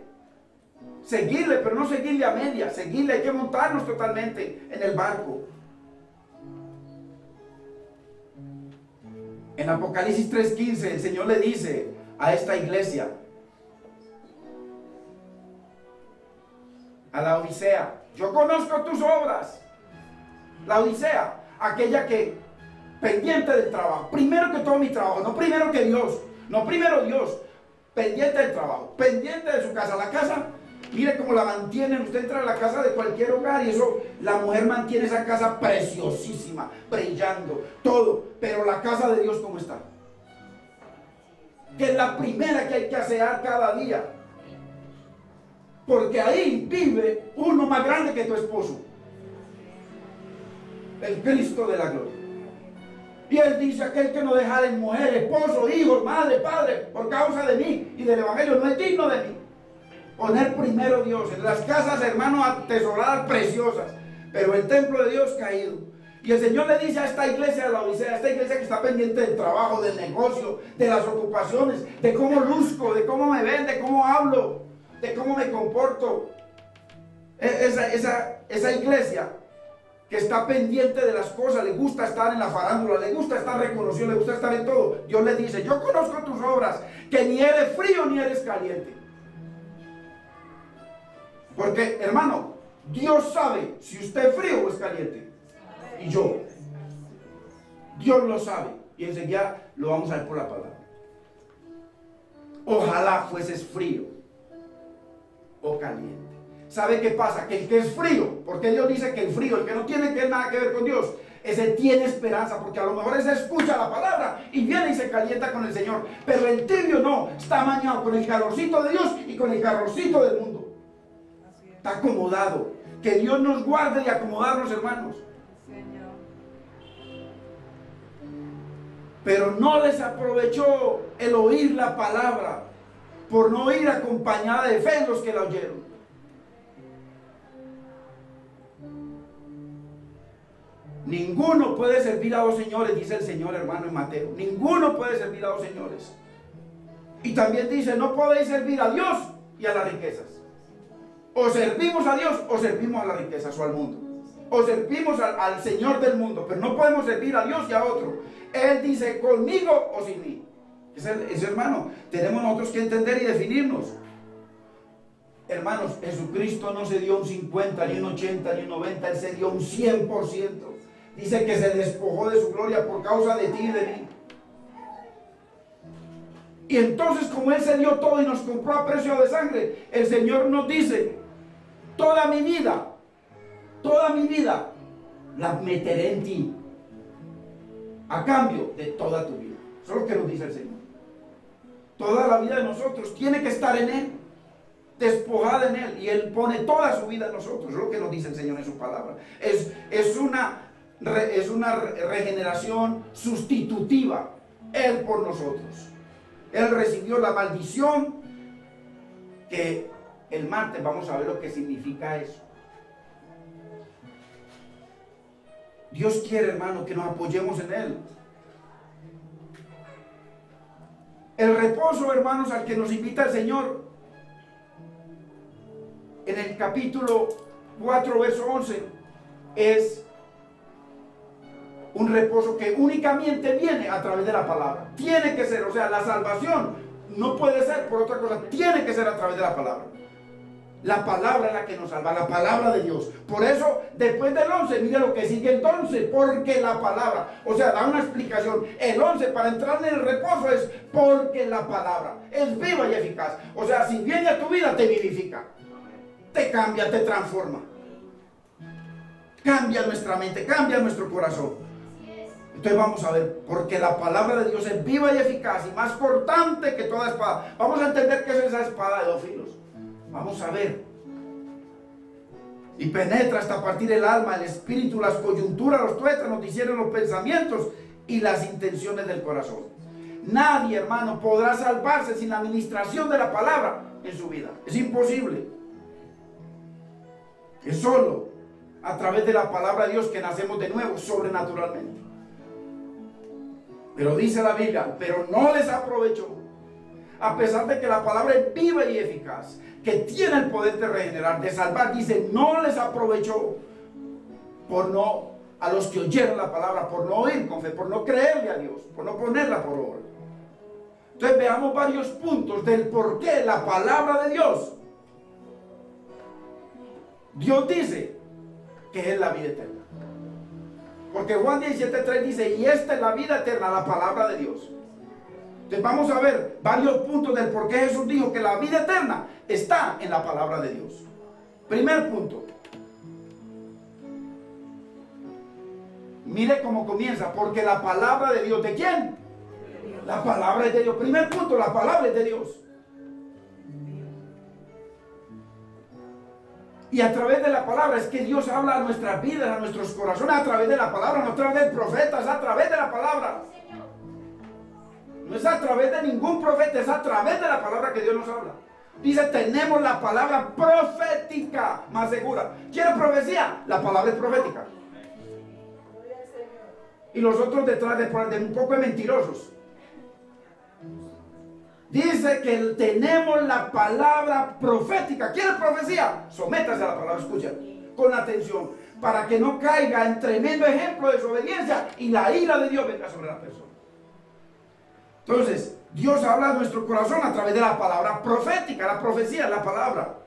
Seguirle, pero no seguirle a media. Seguirle, hay que montarnos totalmente en el barco. En Apocalipsis 3:15 el Señor le dice a esta iglesia, a la Odisea: yo conozco tus obras. La Odisea, aquella que pendiente del trabajo, primero que todo mi trabajo, no primero que Dios, no primero Dios, pendiente del trabajo, pendiente de su casa. La casa, mire cómo la mantienen. Usted entra a la casa de cualquier hogar y eso, la mujer mantiene esa casa preciosísima, brillando, todo. Pero la casa de Dios, ¿cómo está? Que es la primera que hay que asear cada día, porque ahí vive uno más grande que tu esposo, el Cristo de la gloria. Y Él dice: aquel que no dejare mujer, esposo, hijos, madre, padre, por causa de mí y del evangelio, no es digno de mí. Poner primero Dios. En las casas, hermanos, atesoradas, preciosas, pero el templo de Dios caído. Y el Señor le dice a esta iglesia de la Odisea, a esta iglesia que está pendiente del trabajo, del negocio, de las ocupaciones, de cómo luzco, de cómo me ven, de cómo hablo, de cómo me comporto. Esa iglesia que está pendiente de las cosas, le gusta estar en la farándula, le gusta estar reconocido, le gusta estar en todo. Dios le dice: yo conozco tus obras, que ni eres frío ni eres caliente. Porque, hermano, Dios sabe si usted es frío o es caliente. Y yo. Dios lo sabe. Y enseguida lo vamos a ver por la palabra. Ojalá fueses frío o caliente. ¿Sabe qué pasa? Que el que es frío, porque Dios dice que el frío, el que no tiene nada que ver con Dios, ese tiene esperanza, porque a lo mejor ese escucha la palabra y viene y se calienta con el Señor. Pero el tibio no, está amañado con el calorcito de Dios y con el calorcito del mundo. Está acomodado. Que Dios nos guarde de acomodarnos, hermanos. Pero no les aprovechó el oír la palabra por no ir acompañada de fe en los que la oyeron. Ninguno puede servir a dos señores, dice el Señor, hermano, en Mateo. Ninguno puede servir a dos señores. Y también dice, no podéis servir a Dios y a las riquezas. O servimos a Dios o servimos a las riquezas o al mundo. O servimos al Señor del mundo, pero no podemos servir a Dios y a otro. Él dice, conmigo o sin mí. Ese hermano, tenemos nosotros que entender y definirnos. Hermanos, Jesucristo no se dio un 50, ni un 80, ni un 90, Él se dio un 100%. Dice que se despojó de su gloria por causa de ti y de mí. Y entonces, como Él se dio todo y nos compró a precio de sangre, el Señor nos dice, toda mi vida la meteré en ti a cambio de toda tu vida. Eso es lo que nos dice el Señor. Toda la vida de nosotros tiene que estar en Él, despojada en Él, y Él pone toda su vida en nosotros. Es lo que nos dice el Señor en su palabra. Es una regeneración sustitutiva. Él por nosotros. Él recibió la maldición, que el martes vamos a ver lo que significa eso. Dios quiere, hermano, que nos apoyemos en Él. El reposo, hermanos, al que nos invita el Señor en el capítulo 4, verso 11, es un reposo que únicamente viene a través de la palabra. Tiene que ser, o sea, la salvación no puede ser por otra cosa, tiene que ser a través de la palabra. La palabra es la que nos salva, la palabra de Dios. Por eso, después del 11, mire lo que sigue el 11, porque la palabra, o sea, da una explicación. El 11 para entrar en el reposo es porque la palabra es viva y eficaz. O sea, si viene a tu vida, te vivifica, te cambia, te transforma. Cambia nuestra mente, cambia nuestro corazón. Entonces vamos a ver, porque la palabra de Dios es viva y eficaz y más cortante que toda espada. Vamos a entender qué es esa espada de dos filos. Vamos a ver. Y penetra hasta partir el alma, el espíritu, las coyunturas, los tuétanos, discierne los pensamientos y las intenciones del corazón. Nadie, hermano, podrá salvarse sin la administración de la palabra en su vida. Es imposible. Es solo a través de la palabra de Dios que nacemos de nuevo, sobrenaturalmente. Pero dice la Biblia, pero no les aprovechó, a pesar de que la palabra es viva y eficaz, que tiene el poder de regenerar, de salvar. Dice, no les aprovechó a los que oyeron la palabra, por no oír con fe, por no creerle a Dios, por no ponerla por obra. Entonces veamos varios puntos del por qué la palabra de Dios. Dios dice que es la vida eterna. Porque Juan 17:3 dice, y esta es la vida eterna, la palabra de Dios. Entonces vamos a ver varios puntos del por qué Jesús dijo que la vida eterna está en la palabra de Dios. Primer punto. Mire cómo comienza, porque la palabra de Dios, ¿de quién? La palabra es de Dios. Primer punto, la palabra es de Dios. Y a través de la palabra es que Dios habla a nuestras vidas, a nuestros corazones, a través de la palabra, no a través del profeta, es a través de la palabra. No es a través de ningún profeta, es a través de la palabra que Dios nos habla. Dice, tenemos la palabra profética más segura. ¿Quiere profecía? La palabra es profética. Y los otros detrás de un poco de mentirosos. Dice que tenemos la palabra profética. ¿Quiere profecía? Sométase a la palabra, escucha con atención, para que no caiga en tremendo ejemplo de desobediencia y la ira de Dios venga sobre la persona. Entonces, Dios habla a nuestro corazón a través de la palabra profética, la profecía, la palabra.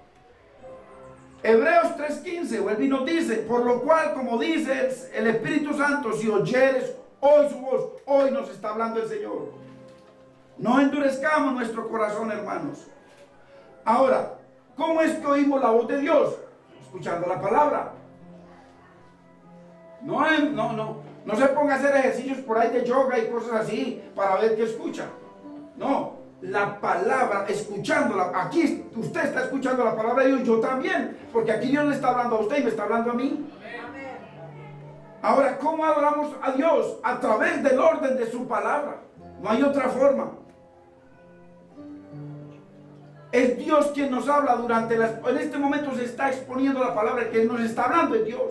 Hebreos 3:15, vuelve y nos dice, por lo cual, como dice el Espíritu Santo, si oyeres hoy su voz, hoy nos está hablando el Señor. No endurezcamos nuestro corazón, hermanos. Ahora, ¿cómo es que oímos la voz de Dios? Escuchando la palabra. No se ponga a hacer ejercicios por ahí de yoga y cosas así para ver qué escucha. No, la palabra, escuchándola. Aquí usted está escuchando la palabra de Dios, yo también, porque aquí Dios le está hablando a usted y me está hablando a mí. Ahora, ¿cómo adoramos a Dios? A través del orden de su palabra. No hay otra forma. Es Dios quien nos habla en este momento se está exponiendo la palabra, que nos está hablando es Dios.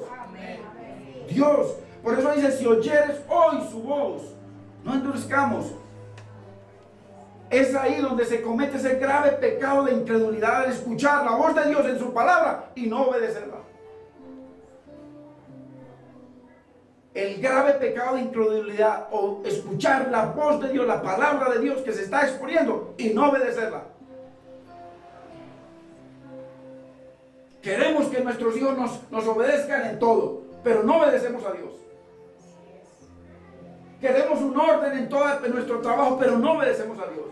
Dios. Por eso dice, si oyeres hoy su voz, no endurezcamos. Es ahí donde se comete ese grave pecado de incredulidad, al escuchar la voz de Dios en su palabra y no obedecerla. El grave pecado de incredulidad, o escuchar la voz de Dios, la palabra de Dios que se está exponiendo y no obedecerla. Queremos que nuestros hijos nos obedezcan en todo, pero no obedecemos a Dios. Queremos un orden en todo nuestro trabajo, pero no obedecemos a Dios.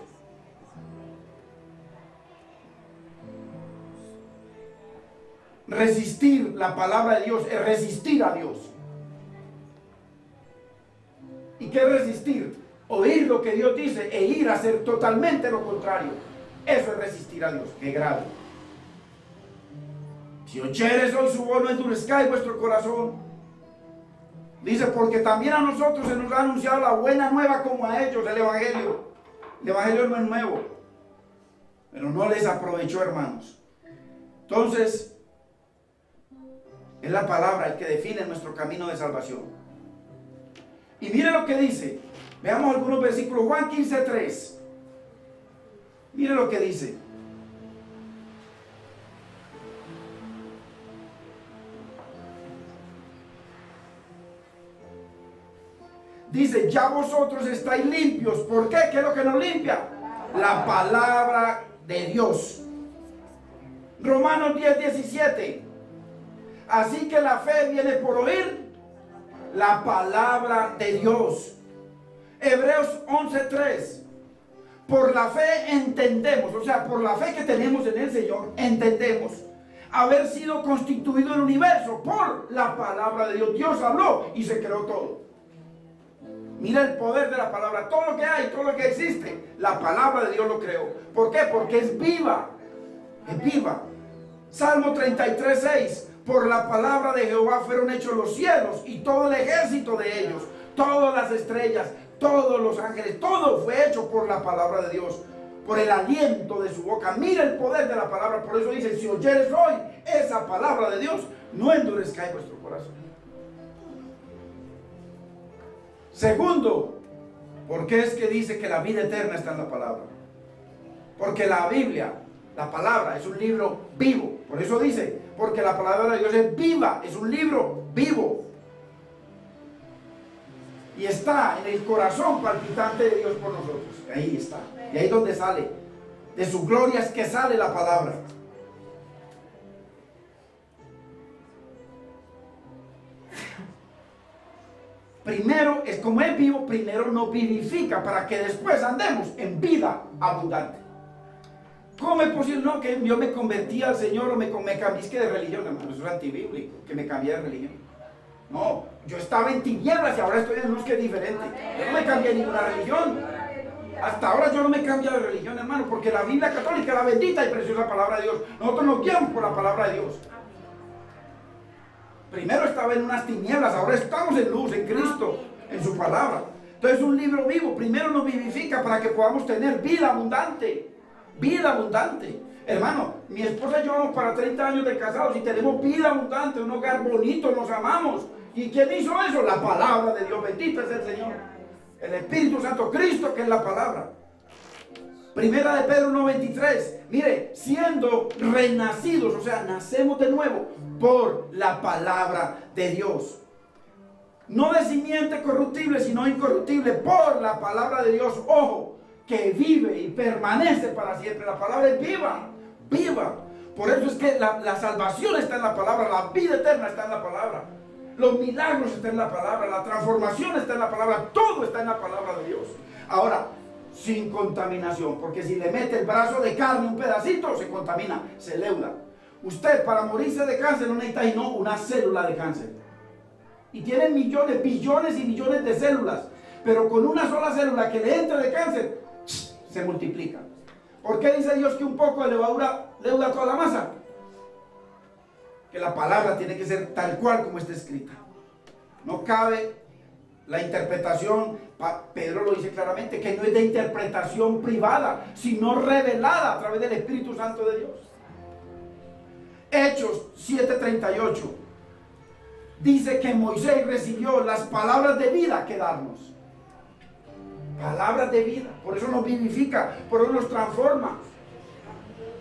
Resistir la palabra de Dios es resistir a Dios. ¿Y qué es resistir? Oír lo que Dios dice e ir a hacer totalmente lo contrario. Eso es resistir a Dios. ¡Qué grave! Si oyeres hoy su voz, no endurezcáis vuestro corazón. Dice, porque también a nosotros se nos ha anunciado la buena nueva como a ellos, el Evangelio. El Evangelio no es nuevo, pero no les aprovechó, hermanos. Entonces, es la palabra el que define nuestro camino de salvación. Y mire lo que dice. Veamos algunos versículos. Juan 15:3. Mire lo que dice. Dice, ya vosotros estáis limpios. ¿Por qué? ¿Qué es lo que nos limpia? La palabra de Dios. Romanos 10:17. Así que la fe viene por oír la palabra de Dios. Hebreos 11:3. Por la fe entendemos, o sea, por la fe que tenemos en el Señor, entendemos haber sido constituido el universo por la palabra de Dios. Dios habló y se creó todo. Mira el poder de la palabra. Todo lo que hay, todo lo que existe, la palabra de Dios lo creó. ¿Por qué? Porque es viva. Es viva. Salmo 33:6. Por la palabra de Jehová fueron hechos los cielos y todo el ejército de ellos, todas las estrellas, todos los ángeles, todo fue hecho por la palabra de Dios, por el aliento de su boca. Mira el poder de la palabra. Por eso dice, si oyeres hoy esa palabra de Dios, no endurezcáis vuestro corazón. Segundo, ¿por qué es que dice que la vida eterna está en la palabra? Porque la Biblia, la palabra, es un libro vivo. Por eso dice, porque la palabra de Dios es viva, es un libro vivo. Y está en el corazón palpitante de Dios por nosotros. Ahí está. Y ahí es donde sale. De su gloria es que sale la palabra. Primero, es como es vivo, primero nos vivifica para que después andemos en vida abundante. ¿Cómo es posible? No, que yo me convertí al Señor o me cambié de religión, hermano. Eso es antibíblico, que me cambié de religión. No, yo estaba en tinieblas y ahora estoy en luz, que es diferente. Yo no me cambié de ninguna religión. Hasta ahora yo no me he cambiado de religión, hermano, porque la Biblia católica, la bendita y preciosa palabra de Dios, nosotros nos guiamos por la palabra de Dios. Primero estaba en unas tinieblas, ahora estamos en luz, en Cristo, en su palabra. Entonces un libro vivo, primero nos vivifica para que podamos tener vida abundante. Vida abundante. Hermano, mi esposa y yo vamos para 30 años de casados y tenemos vida abundante, un hogar bonito, nos amamos. ¿Y quién hizo eso? La palabra de Dios, bendito es el Señor. El Espíritu Santo, Cristo, que es la palabra. Primera de Pedro 1:23. Mire, siendo renacidos, o sea, nacemos de nuevo por la palabra de Dios. No de simiente corruptible, sino incorruptible, por la palabra de Dios. Ojo, que vive y permanece para siempre. La palabra es viva, viva. Por eso es que la salvación está en la palabra, la vida eterna está en la palabra, los milagros están en la palabra, la transformación está en la palabra, todo está en la palabra de Dios. Ahora, sin contaminación, porque si le mete el brazo de carne un pedacito, se contamina, se leuda. Usted para morirse de cáncer no necesita sino una célula de cáncer. Y tienen millones, billones y millones de células, pero con una sola célula que le entre de cáncer, se multiplica. ¿Por qué dice Dios que un poco de levadura leuda toda la masa? Que la palabra tiene que ser tal cual como está escrita. No cabe La interpretación, Pedro lo dice claramente, que no es de interpretación privada, sino revelada a través del Espíritu Santo de Dios. Hechos 7:38 dice que Moisés recibió las palabras de vida que darnos. Palabras de vida, por eso nos vivifica, por eso nos transforma.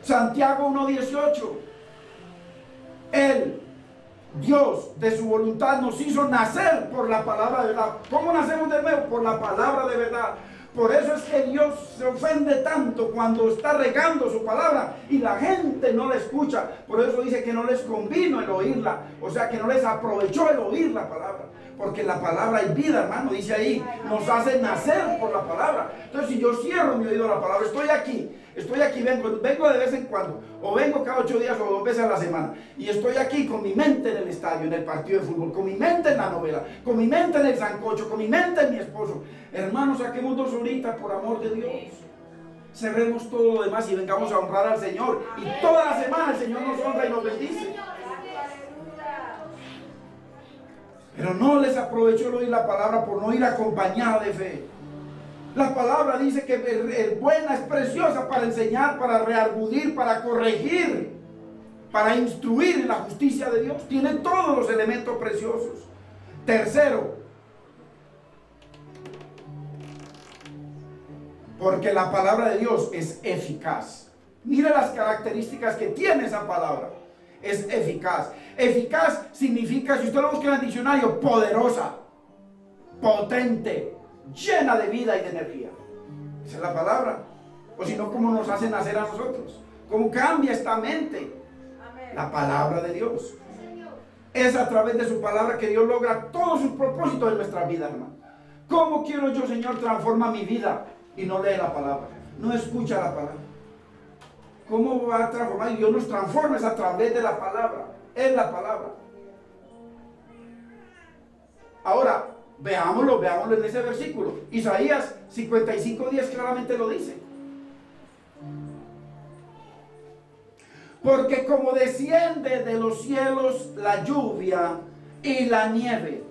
Santiago 1:18, Él, Dios, de su voluntad nos hizo nacer por la palabra de verdad. ¿Cómo nacemos de nuevo? Por la palabra de verdad. Por eso es que Dios se ofende tanto cuando está regando su palabra y la gente no la escucha. Por eso dice que no les convino el oírla, o sea que no les aprovechó el oír la palabra. Porque la palabra es vida, hermano, dice ahí, nos hace nacer por la palabra. Entonces, si yo cierro mi oído a la palabra, estoy aquí, vengo de vez en cuando, o vengo cada 8 días o 2 veces a la semana, y estoy aquí con mi mente en el estadio, en el partido de fútbol, con mi mente en la novela, con mi mente en el sancocho, con mi mente en mi esposo. Hermanos, saquemos 2 horitas por amor de Dios. Cerremos todo lo demás y vengamos a honrar al Señor. Y toda la semana el Señor nos honra y nos bendice. Pero no les aprovechó el oír la palabra por no ir acompañada de fe. La palabra dice que es buena, es preciosa para enseñar, para reargudir, para corregir, para instruir en la justicia de Dios. Tiene todos los elementos preciosos. Tercero, porque la palabra de Dios es eficaz. Mira las características que tiene esa palabra. Es eficaz. Eficaz significa, si usted lo busca en el diccionario, poderosa, potente, llena de vida y de energía. Esa es la palabra. O si no, ¿cómo nos hace nacer a nosotros? ¿Cómo cambia esta mente? La palabra de Dios. Es a través de su palabra que Dios logra todos sus propósitos en nuestra vida, hermano. ¿Cómo quiero yo, Señor, transforma mi vida? Y no lee la palabra, no escucha la palabra. ¿Cómo va a transformar? Y Dios nos transforma es a través de la palabra, es la palabra. Ahora, veámoslo en ese versículo. Isaías 55:10 claramente lo dice. Porque como desciende de los cielos la lluvia y la nieve,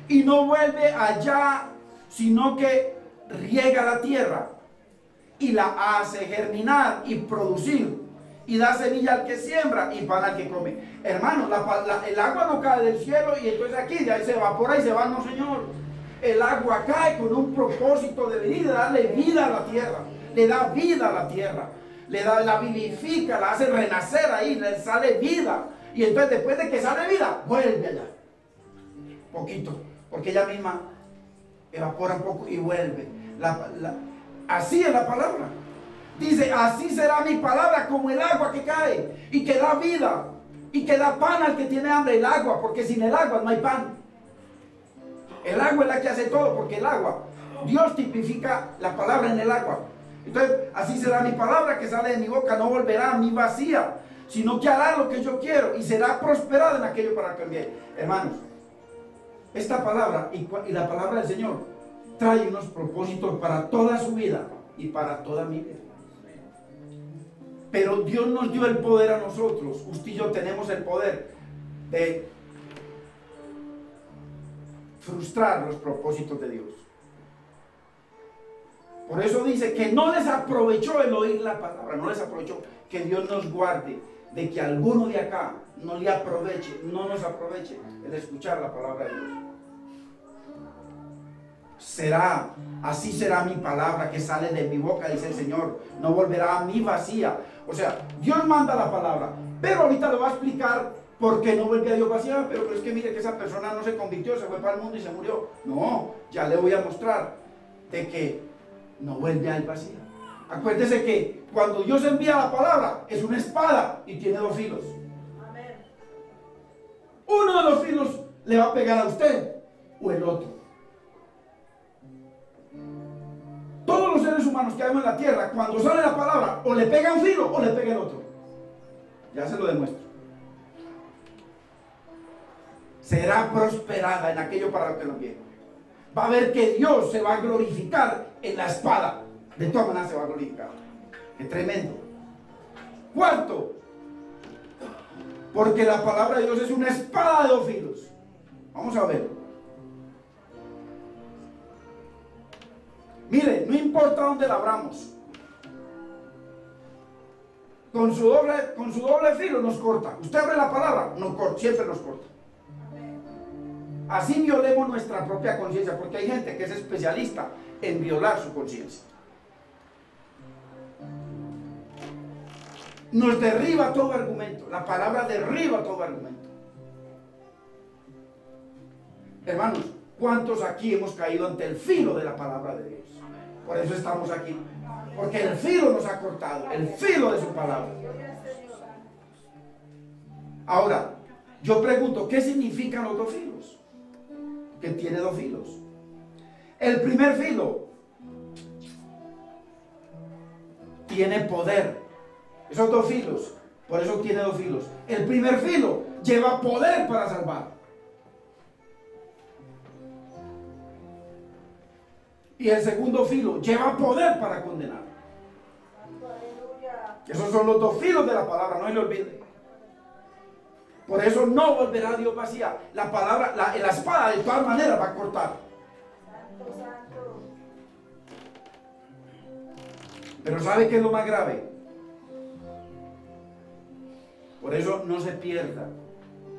y no vuelve allá, sino que riega la tierra y la hace germinar y producir, y da semilla al que siembra y pan al que come. Hermano, el agua no cae del cielo y entonces aquí de ahí se evapora y se va, no, Señor. El agua cae con un propósito de venir, de darle vida a la tierra, le da vida a la tierra, la vivifica, la hace renacer ahí, le sale vida, y entonces después de que sale vida, vuelve allá, poquito, porque ella misma evapora un poco y vuelve. Así es la palabra. Dice, así será mi palabra como el agua que cae y que da vida y que da pan al que tiene hambre. El agua, porque sin el agua no hay pan. El agua es la que hace todo, porque el agua, Dios tipifica la palabra en el agua. Entonces, así será mi palabra que sale de mi boca, no volverá a mí vacía, sino que hará lo que yo quiero y será prosperada en aquello para que envíe. Hermanos, esta palabra y la palabra del Señor trae unos propósitos para toda su vida y para toda mi vida. Pero Dios nos dio el poder a nosotros. Usted y yo tenemos el poder de frustrar los propósitos de Dios. Por eso dice que no les aprovechó el oír la palabra, no les aprovechó. Que Dios nos guarde de que alguno de acá no le aproveche, no nos aproveche el escuchar la palabra de Dios. Así será mi palabra que sale de mi boca, dice el Señor, no volverá a mí vacía. O sea, Dios manda la palabra, pero ahorita le va a explicar por qué no vuelve a Dios vacía. Pero es que mire que esa persona no se convirtió, se fue para el mundo y se murió. No, ya le voy a mostrar de que no vuelve a él vacía. Acuérdese que cuando Dios envía la palabra, es una espada y tiene 2 filos. Amén. Uno de los filos le va a pegar a usted o el otro. Todos los seres humanos que hay en la tierra, cuando sale la palabra, o le pega un filo o le pega el otro. Ya se lo demuestro. Será prosperada en aquello para lo que lo quiera. Va a ver que Dios se va a glorificar en la espada. De todas maneras se va a glorificar. Es tremendo. Cuarto, porque la palabra de Dios es una espada de 2 filos. Vamos a ver. Mire, no importa dónde labramos. Con su doble filo nos corta. Usted abre la palabra, siempre nos corta. Así violemos nuestra propia conciencia, porque hay gente que es especialista en violar su conciencia. Nos derriba todo argumento. La palabra derriba todo argumento. Hermanos, ¿cuántos aquí hemos caído ante el filo de la palabra de Dios? Por eso estamos aquí. Porque el filo nos ha cortado, el filo de su palabra. Ahora, yo pregunto, ¿qué significan los dos filos? Que tiene dos filos. El primer filo tiene poder. Esos dos filos, por eso tiene dos filos. El primer filo lleva poder para salvar. Y el segundo filo lleva poder para condenar. Esos son los dos filos de la palabra, no se le olvide. Por eso no volverá a Dios vacía. La palabra, la espada de todas maneras va a cortar. Pero ¿sabe qué es lo más grave? Por eso no se pierda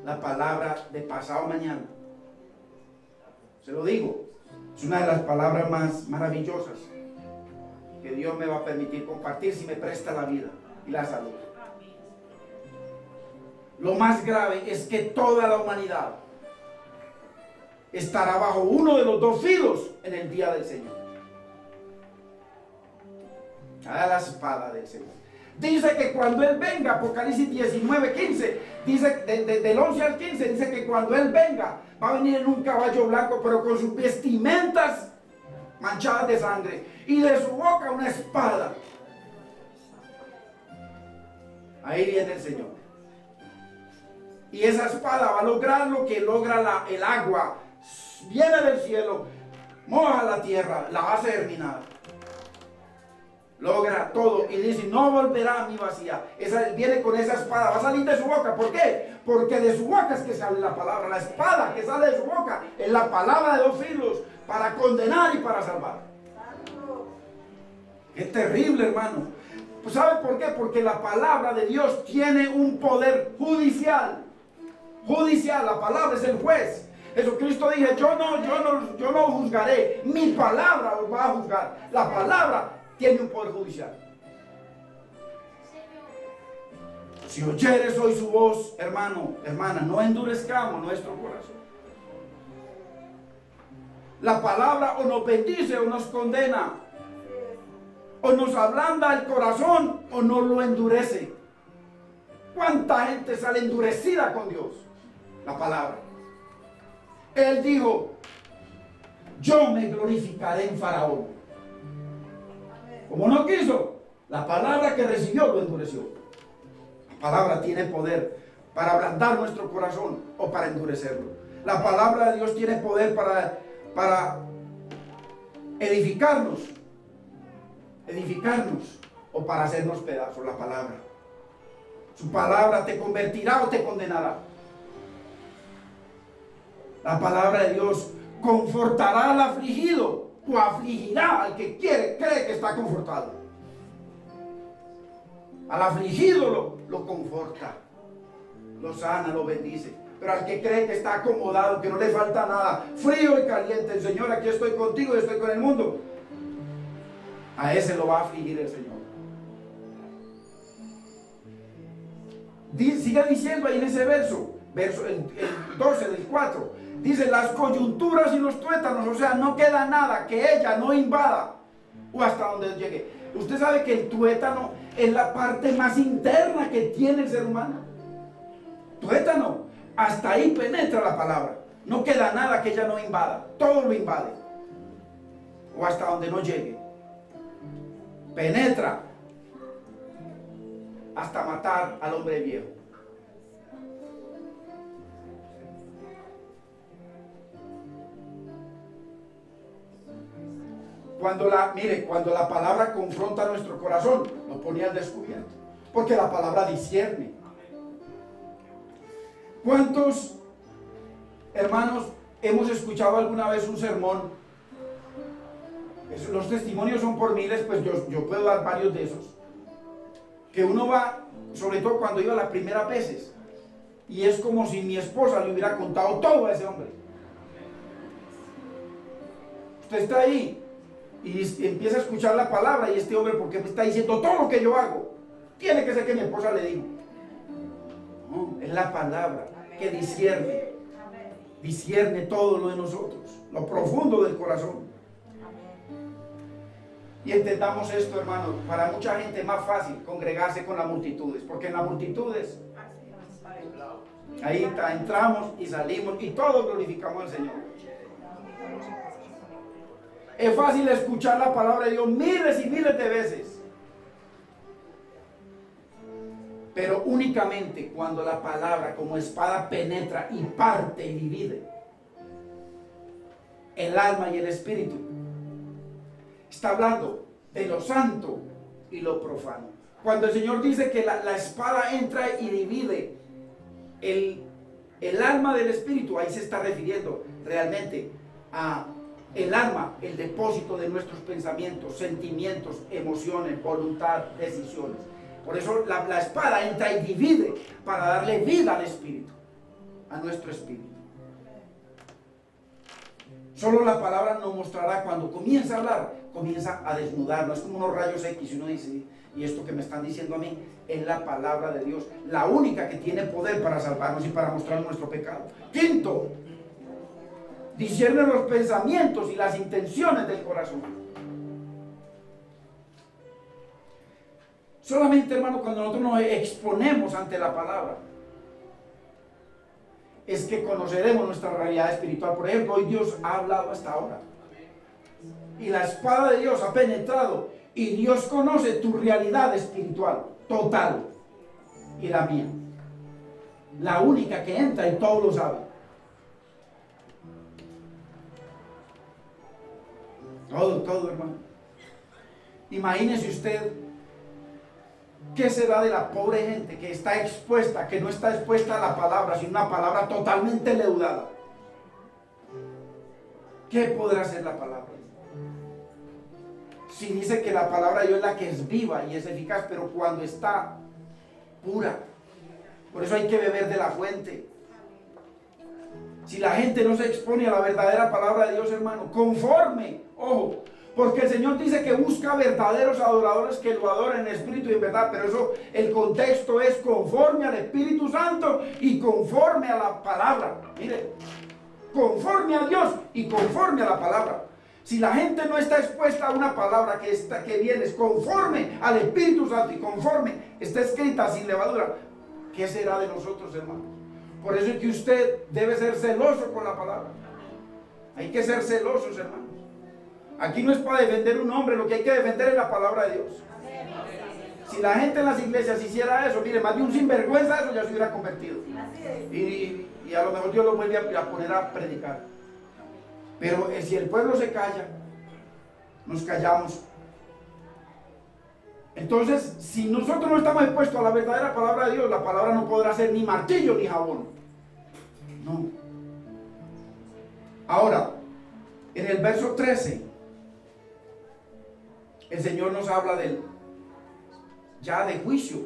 la palabra de pasado mañana. Se lo digo, es una de las palabras más maravillosas que Dios me va a permitir compartir si me presta la vida y la salud. Lo más grave es que toda la humanidad estará bajo uno de los dos filos en el día del Señor. A la espada del Señor. Dice que cuando Él venga, Apocalipsis 19:15, dice del 11 al 15, dice que cuando Él venga, va a venir en un caballo blanco, pero con sus vestimentas manchadas de sangre, y de su boca una espada. Ahí viene el Señor. Y esa espada va a lograr lo que logra el agua. Viene del cielo, moja la tierra, la hace germinar. Logra todo y dice, no volverá a mí vacía. Viene con esa espada, va a salir de su boca. ¿Por qué? Porque de su boca es que sale la palabra. La espada que sale de su boca es la palabra de dos filos para condenar y para salvar. Qué terrible, hermano. Pues ¿sabe por qué? Porque la palabra de Dios tiene un poder judicial. Judicial, la palabra es el juez. Jesucristo dijo, yo no juzgaré, mi palabra os va a juzgar. La palabra tiene un poder judicial. Si oyeres hoy su voz, hermano, hermana, no endurezcamos nuestro corazón. La palabra o nos bendice o nos condena, o nos ablanda el corazón o nos lo endurece. ¿Cuánta gente sale endurecida con Dios? La palabra. Él dijo, yo me glorificaré en Faraón. Como no quiso, la palabra que recibió lo endureció. La palabra tiene poder para ablandar nuestro corazón o para endurecerlo. La palabra de Dios tiene poder para edificarnos o para hacernos pedazos. La palabra. Su palabra te convertirá o te condenará. La palabra de Dios confortará al afligido o afligirá al que cree que está confortado. Al afligido lo conforta, lo sana, lo bendice. Pero al que cree que está acomodado, que no le falta nada, frío y caliente, el Señor, aquí estoy contigo y estoy con el mundo, a ese lo va a afligir el Señor. Sigue diciendo ahí en ese verso el 12 del 4. Dice, las coyunturas y los tuétanos, o sea, no queda nada que ella no invada o hasta donde llegue. Usted sabe que el tuétano es la parte más interna que tiene el ser humano. Tuétano, hasta ahí penetra la palabra. No queda nada que ella no invada, todo lo invade. O hasta donde no llegue. Penetra hasta matar al hombre viejo. Cuando la palabra confronta nuestro corazón, lo pone al descubierto. Porque la palabra discierne. ¿Cuántos hermanos hemos escuchado alguna vez un sermón los testimonios son por miles, pues yo puedo dar varios de esos. Que uno va, sobre todo cuando iba las primeras veces, y es como si mi esposa le hubiera contado todo a ese hombre. Usted está ahí y empieza a escuchar la palabra, y este hombre, ¿por qué me está diciendo todo lo que yo hago? Tiene que ser que mi esposa le dijo. No, es la palabra que discierne todo lo de nosotros, lo profundo del corazón. Y entendamos esto, hermano, para mucha gente es más fácil congregarse con las multitudes, porque en las multitudes ahí está, entramos y salimos y todos glorificamos al Señor. Es fácil escuchar la palabra de Dios miles y miles de veces, pero únicamente cuando la palabra como espada penetra y parte y divide el alma y el espíritu. Está hablando de lo santo y lo profano. Cuando el Señor dice que la espada entra y divide el alma del espíritu, ahí se está refiriendo realmente a el alma, el depósito de nuestros pensamientos, sentimientos, emociones, voluntad, decisiones. Por eso la espada entra y divide para darle vida al espíritu, a nuestro espíritu. Solo la palabra nos mostrará cuando comienza a hablar, comienza a desnudarnos. Es como unos rayos X y uno dice, y esto que me están diciendo a mí es la palabra de Dios, la única que tiene poder para salvarnos y para mostrar nuestro pecado. Quinto, discierne los pensamientos y las intenciones del corazón. Solamente, hermano, cuando nosotros nos exponemos ante la palabra, es que conoceremos nuestra realidad espiritual. Por ejemplo, hoy Dios ha hablado hasta ahora, y la espada de Dios ha penetrado, y Dios conoce tu realidad espiritual total y la mía, la única que entra y todo lo sabe. Todo, hermano. Imagínese usted qué será de la pobre gente que está expuesta, que no está expuesta a la palabra, sino una palabra totalmente leudada. ¿Qué podrá hacer la palabra? Si dice que la palabra de Dios es la que es viva y es eficaz, pero cuando está pura. Por eso hay que beber de la fuente. Si la gente no se expone a la verdadera palabra de Dios, hermano, conforme, ojo, porque el Señor dice que busca verdaderos adoradores que lo adoren en espíritu y en verdad, pero eso, el contexto es conforme al Espíritu Santo y conforme a la palabra. Mire, conforme a Dios y conforme a la palabra. Si la gente no está expuesta a una palabra que viene conforme al Espíritu Santo y conforme está escrita sin levadura, ¿qué será de nosotros, hermanos? Por eso es que usted debe ser celoso con la palabra. Hay que ser celosos, hermanos. Aquí no es para defender un hombre, lo que hay que defender es la palabra de Dios. Si la gente en las iglesias hiciera eso, mire, más de un sinvergüenza eso ya se hubiera convertido. Y a lo mejor Dios lo vuelve a poner a predicar. Pero si el pueblo se calla, nos callamos. Entonces, si nosotros no estamos expuestos a la verdadera palabra de Dios, la palabra no podrá ser ni martillo ni jabón. No. Ahora, en el verso 13, el Señor nos habla ya de juicio.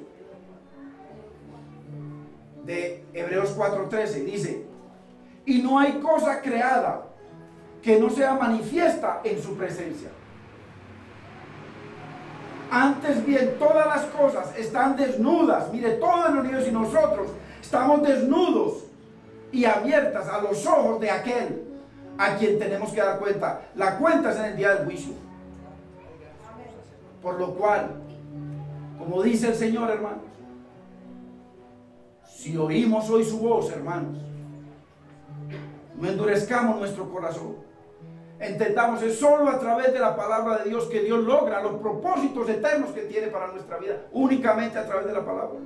De Hebreos 4:13 dice: y no hay cosa creada que no sea manifiesta en su presencia. Antes bien, todas las cosas están desnudas. Mire, todo el universo y nosotros estamos desnudos y abiertas a los ojos de aquel a quien tenemos que dar cuenta. La cuenta es en el día del juicio. Por lo cual, como dice el Señor, hermanos, si oímos hoy su voz, hermanos, no endurezcamos nuestro corazón. Entendamos, es solo a través de la palabra de Dios que Dios logra los propósitos eternos que tiene para nuestra vida, únicamente a través de la palabra.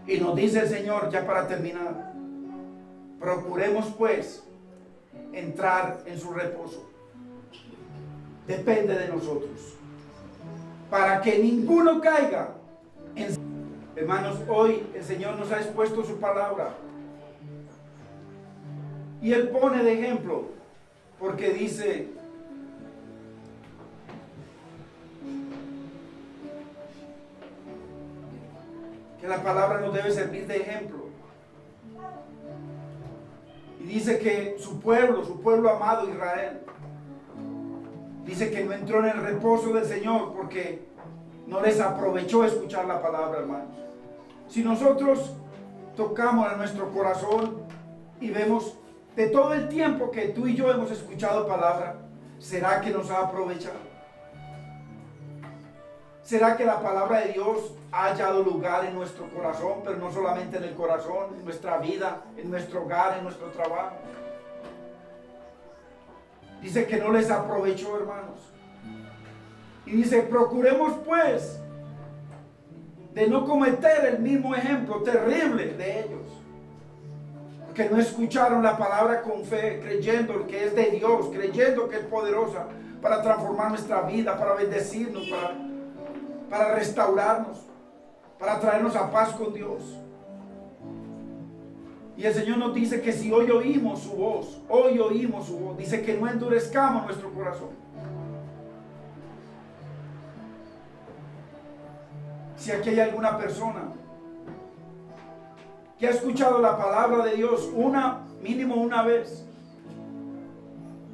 Y nos dice el Señor, ya para terminar, procuremos pues entrar en su reposo. Depende de nosotros, para que ninguno caiga en... Hermanos, hoy el Señor nos ha expuesto su palabra y Él pone de ejemplo, porque dice que la palabra nos debe servir de ejemplo. Y dice que su pueblo amado Israel, dice que no entró en el reposo del Señor porque no les aprovechó escuchar la palabra, hermanos. Si nosotros tocamos a nuestro corazón y vemos de todo el tiempo que tú y yo hemos escuchado palabra, ¿será que nos ha aprovechado? ¿Será que la palabra de Dios ha hallado lugar en nuestro corazón, pero no solamente en el corazón, en nuestra vida, en nuestro hogar, en nuestro trabajo? Dice que no les aprovechó, hermanos. Y dice, procuremos pues de no cometer el mismo ejemplo terrible de ellos, que no escucharon la palabra con fe, creyendo que es de Dios, creyendo que es poderosa para transformar nuestra vida, para bendecirnos, para restaurarnos, para traernos a paz con Dios. Y el Señor nos dice que si hoy oímos su voz, dice que no endurezcamos nuestro corazón. Si aquí hay alguna persona que ha escuchado la palabra de Dios mínimo una vez,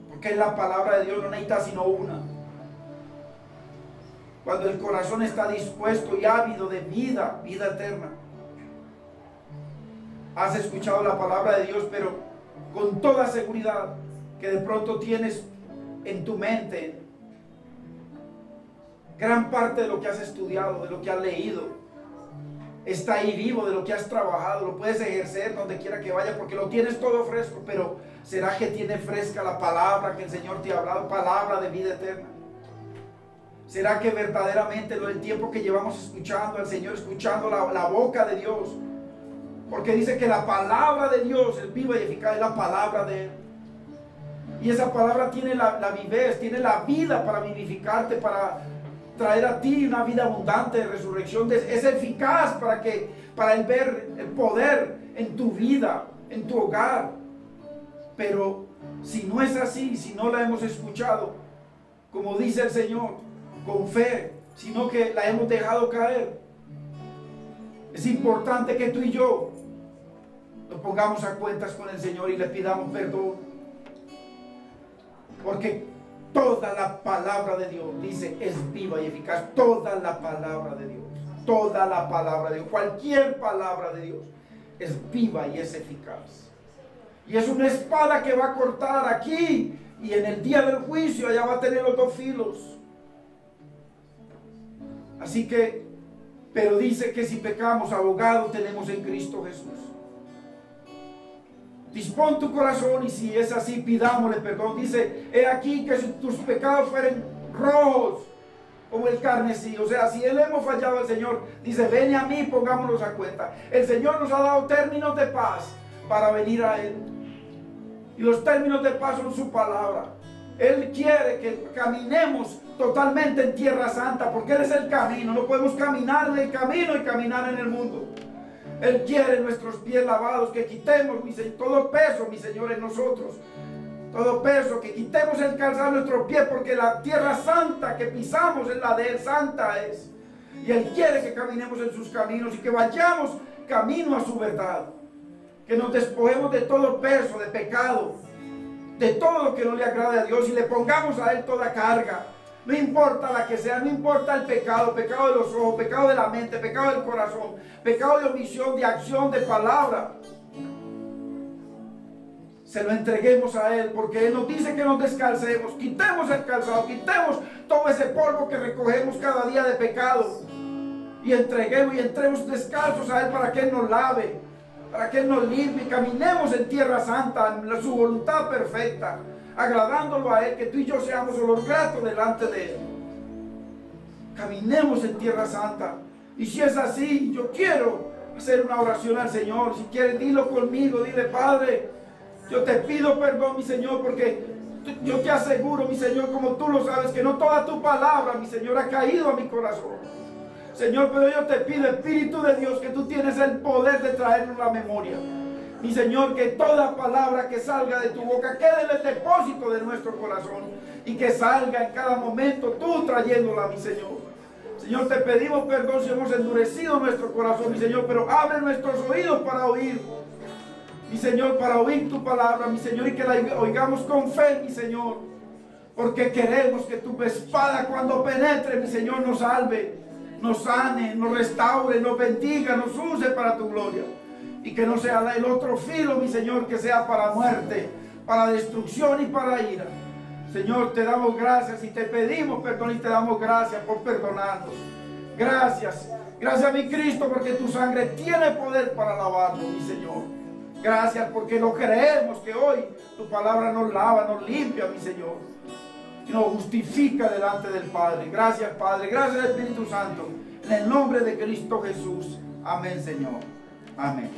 porque la palabra de Dios no necesita sino una. Cuando el corazón está dispuesto y ávido de vida eterna, has escuchado la palabra de Dios, pero con toda seguridad que de pronto tienes en tu mente gran parte de lo que has estudiado, de lo que has leído, está ahí vivo, de lo que has trabajado, lo puedes ejercer donde quiera que vaya, porque lo tienes todo fresco. Pero ¿será que tiene fresca la palabra que el Señor te ha hablado, palabra de vida eterna? ¿Será que verdaderamente el tiempo que llevamos escuchando al Señor, escuchando la boca de Dios? Porque dice que la palabra de Dios es viva y eficaz, es la palabra de Él. Y esa palabra tiene la vivez, tiene la vida para vivificarte, para traer a ti una vida abundante de resurrección. Es eficaz para el ver el poder en tu vida, en tu hogar. Pero si no es así, si no la hemos escuchado, como dice el Señor, con fe, sino que la hemos dejado caer, es importante que tú y yo nos pongamos a cuentas con el Señor y le pidamos perdón, porque toda la palabra de Dios, dice, es viva y eficaz. Toda la palabra de Dios, toda la palabra de Dios, cualquier palabra de Dios es viva y es eficaz. Y es una espada que va a cortar aquí, y en el día del juicio allá va a tener los dos filos. Así que, pero dice que si pecamos, abogado tenemos en Cristo Jesús. Dispón tu corazón, y si es así, pidámosle perdón. Dice, he aquí que si tus pecados fueren rojos como el carmesí, o sea, si le hemos fallado al Señor, dice, ven a mí, pongámonos a cuenta. El Señor nos ha dado términos de paz para venir a Él, y los términos de paz son su palabra. Él quiere que caminemos totalmente en tierra santa, porque Él es el camino. No podemos caminar en el camino y caminar en el mundo. Él quiere nuestros pies lavados, que quitemos todo peso, mi Señor, en nosotros. Todo peso, que quitemos el calzado de nuestros pies, porque la tierra santa que pisamos es la de Él, santa es. Y Él quiere que caminemos en sus caminos y que vayamos camino a su verdad. Que nos despojemos de todo peso, de pecado, de todo lo que no le agrade a Dios, y le pongamos a Él toda carga. No importa la que sea, no importa el pecado, pecado de los ojos, pecado de la mente, pecado del corazón, pecado de omisión, de acción, de palabra. Se lo entreguemos a Él, porque Él nos dice que nos descalcemos, quitemos el calzado, quitemos todo ese polvo que recogemos cada día de pecado, y entremos descalzos a Él para que Él nos lave, para que Él nos limpie, y caminemos en tierra santa, en su voluntad perfecta, agradándolo a Él, que tú y yo seamos olor grato delante de Él. Caminemos en tierra santa. Y si es así, yo quiero hacer una oración al Señor. Si quieres, dilo conmigo, dile: Padre, yo te pido perdón, mi Señor, porque yo te aseguro, mi Señor, como tú lo sabes, que no toda tu palabra, mi Señor, ha caído a mi corazón. Señor, pero yo te pido, Espíritu de Dios, que tú tienes el poder de traernos la memoria. Mi Señor, que toda palabra que salga de tu boca quede en el depósito de nuestro corazón, y que salga en cada momento tú trayéndola, mi Señor. Señor, te pedimos perdón si hemos endurecido nuestro corazón, mi Señor, pero abre nuestros oídos para oír, mi Señor, para oír tu palabra, mi Señor, y que la oigamos con fe, mi Señor, porque queremos que tu espada, cuando penetre, mi Señor, nos salve, nos sane, nos restaure, nos bendiga, nos use para tu gloria, y que no sea el otro filo, mi Señor, que sea para muerte, para destrucción y para ira. Señor, te damos gracias y te pedimos perdón y te damos gracias por perdonarnos. Gracias, gracias mi Cristo, porque tu sangre tiene poder para lavarnos, mi Señor. Gracias porque lo creemos, que hoy tu palabra nos lava, nos limpia, mi Señor, y nos justifica delante del Padre. Gracias, Padre, gracias Espíritu Santo, en el nombre de Cristo Jesús. Amén, Señor. Amén.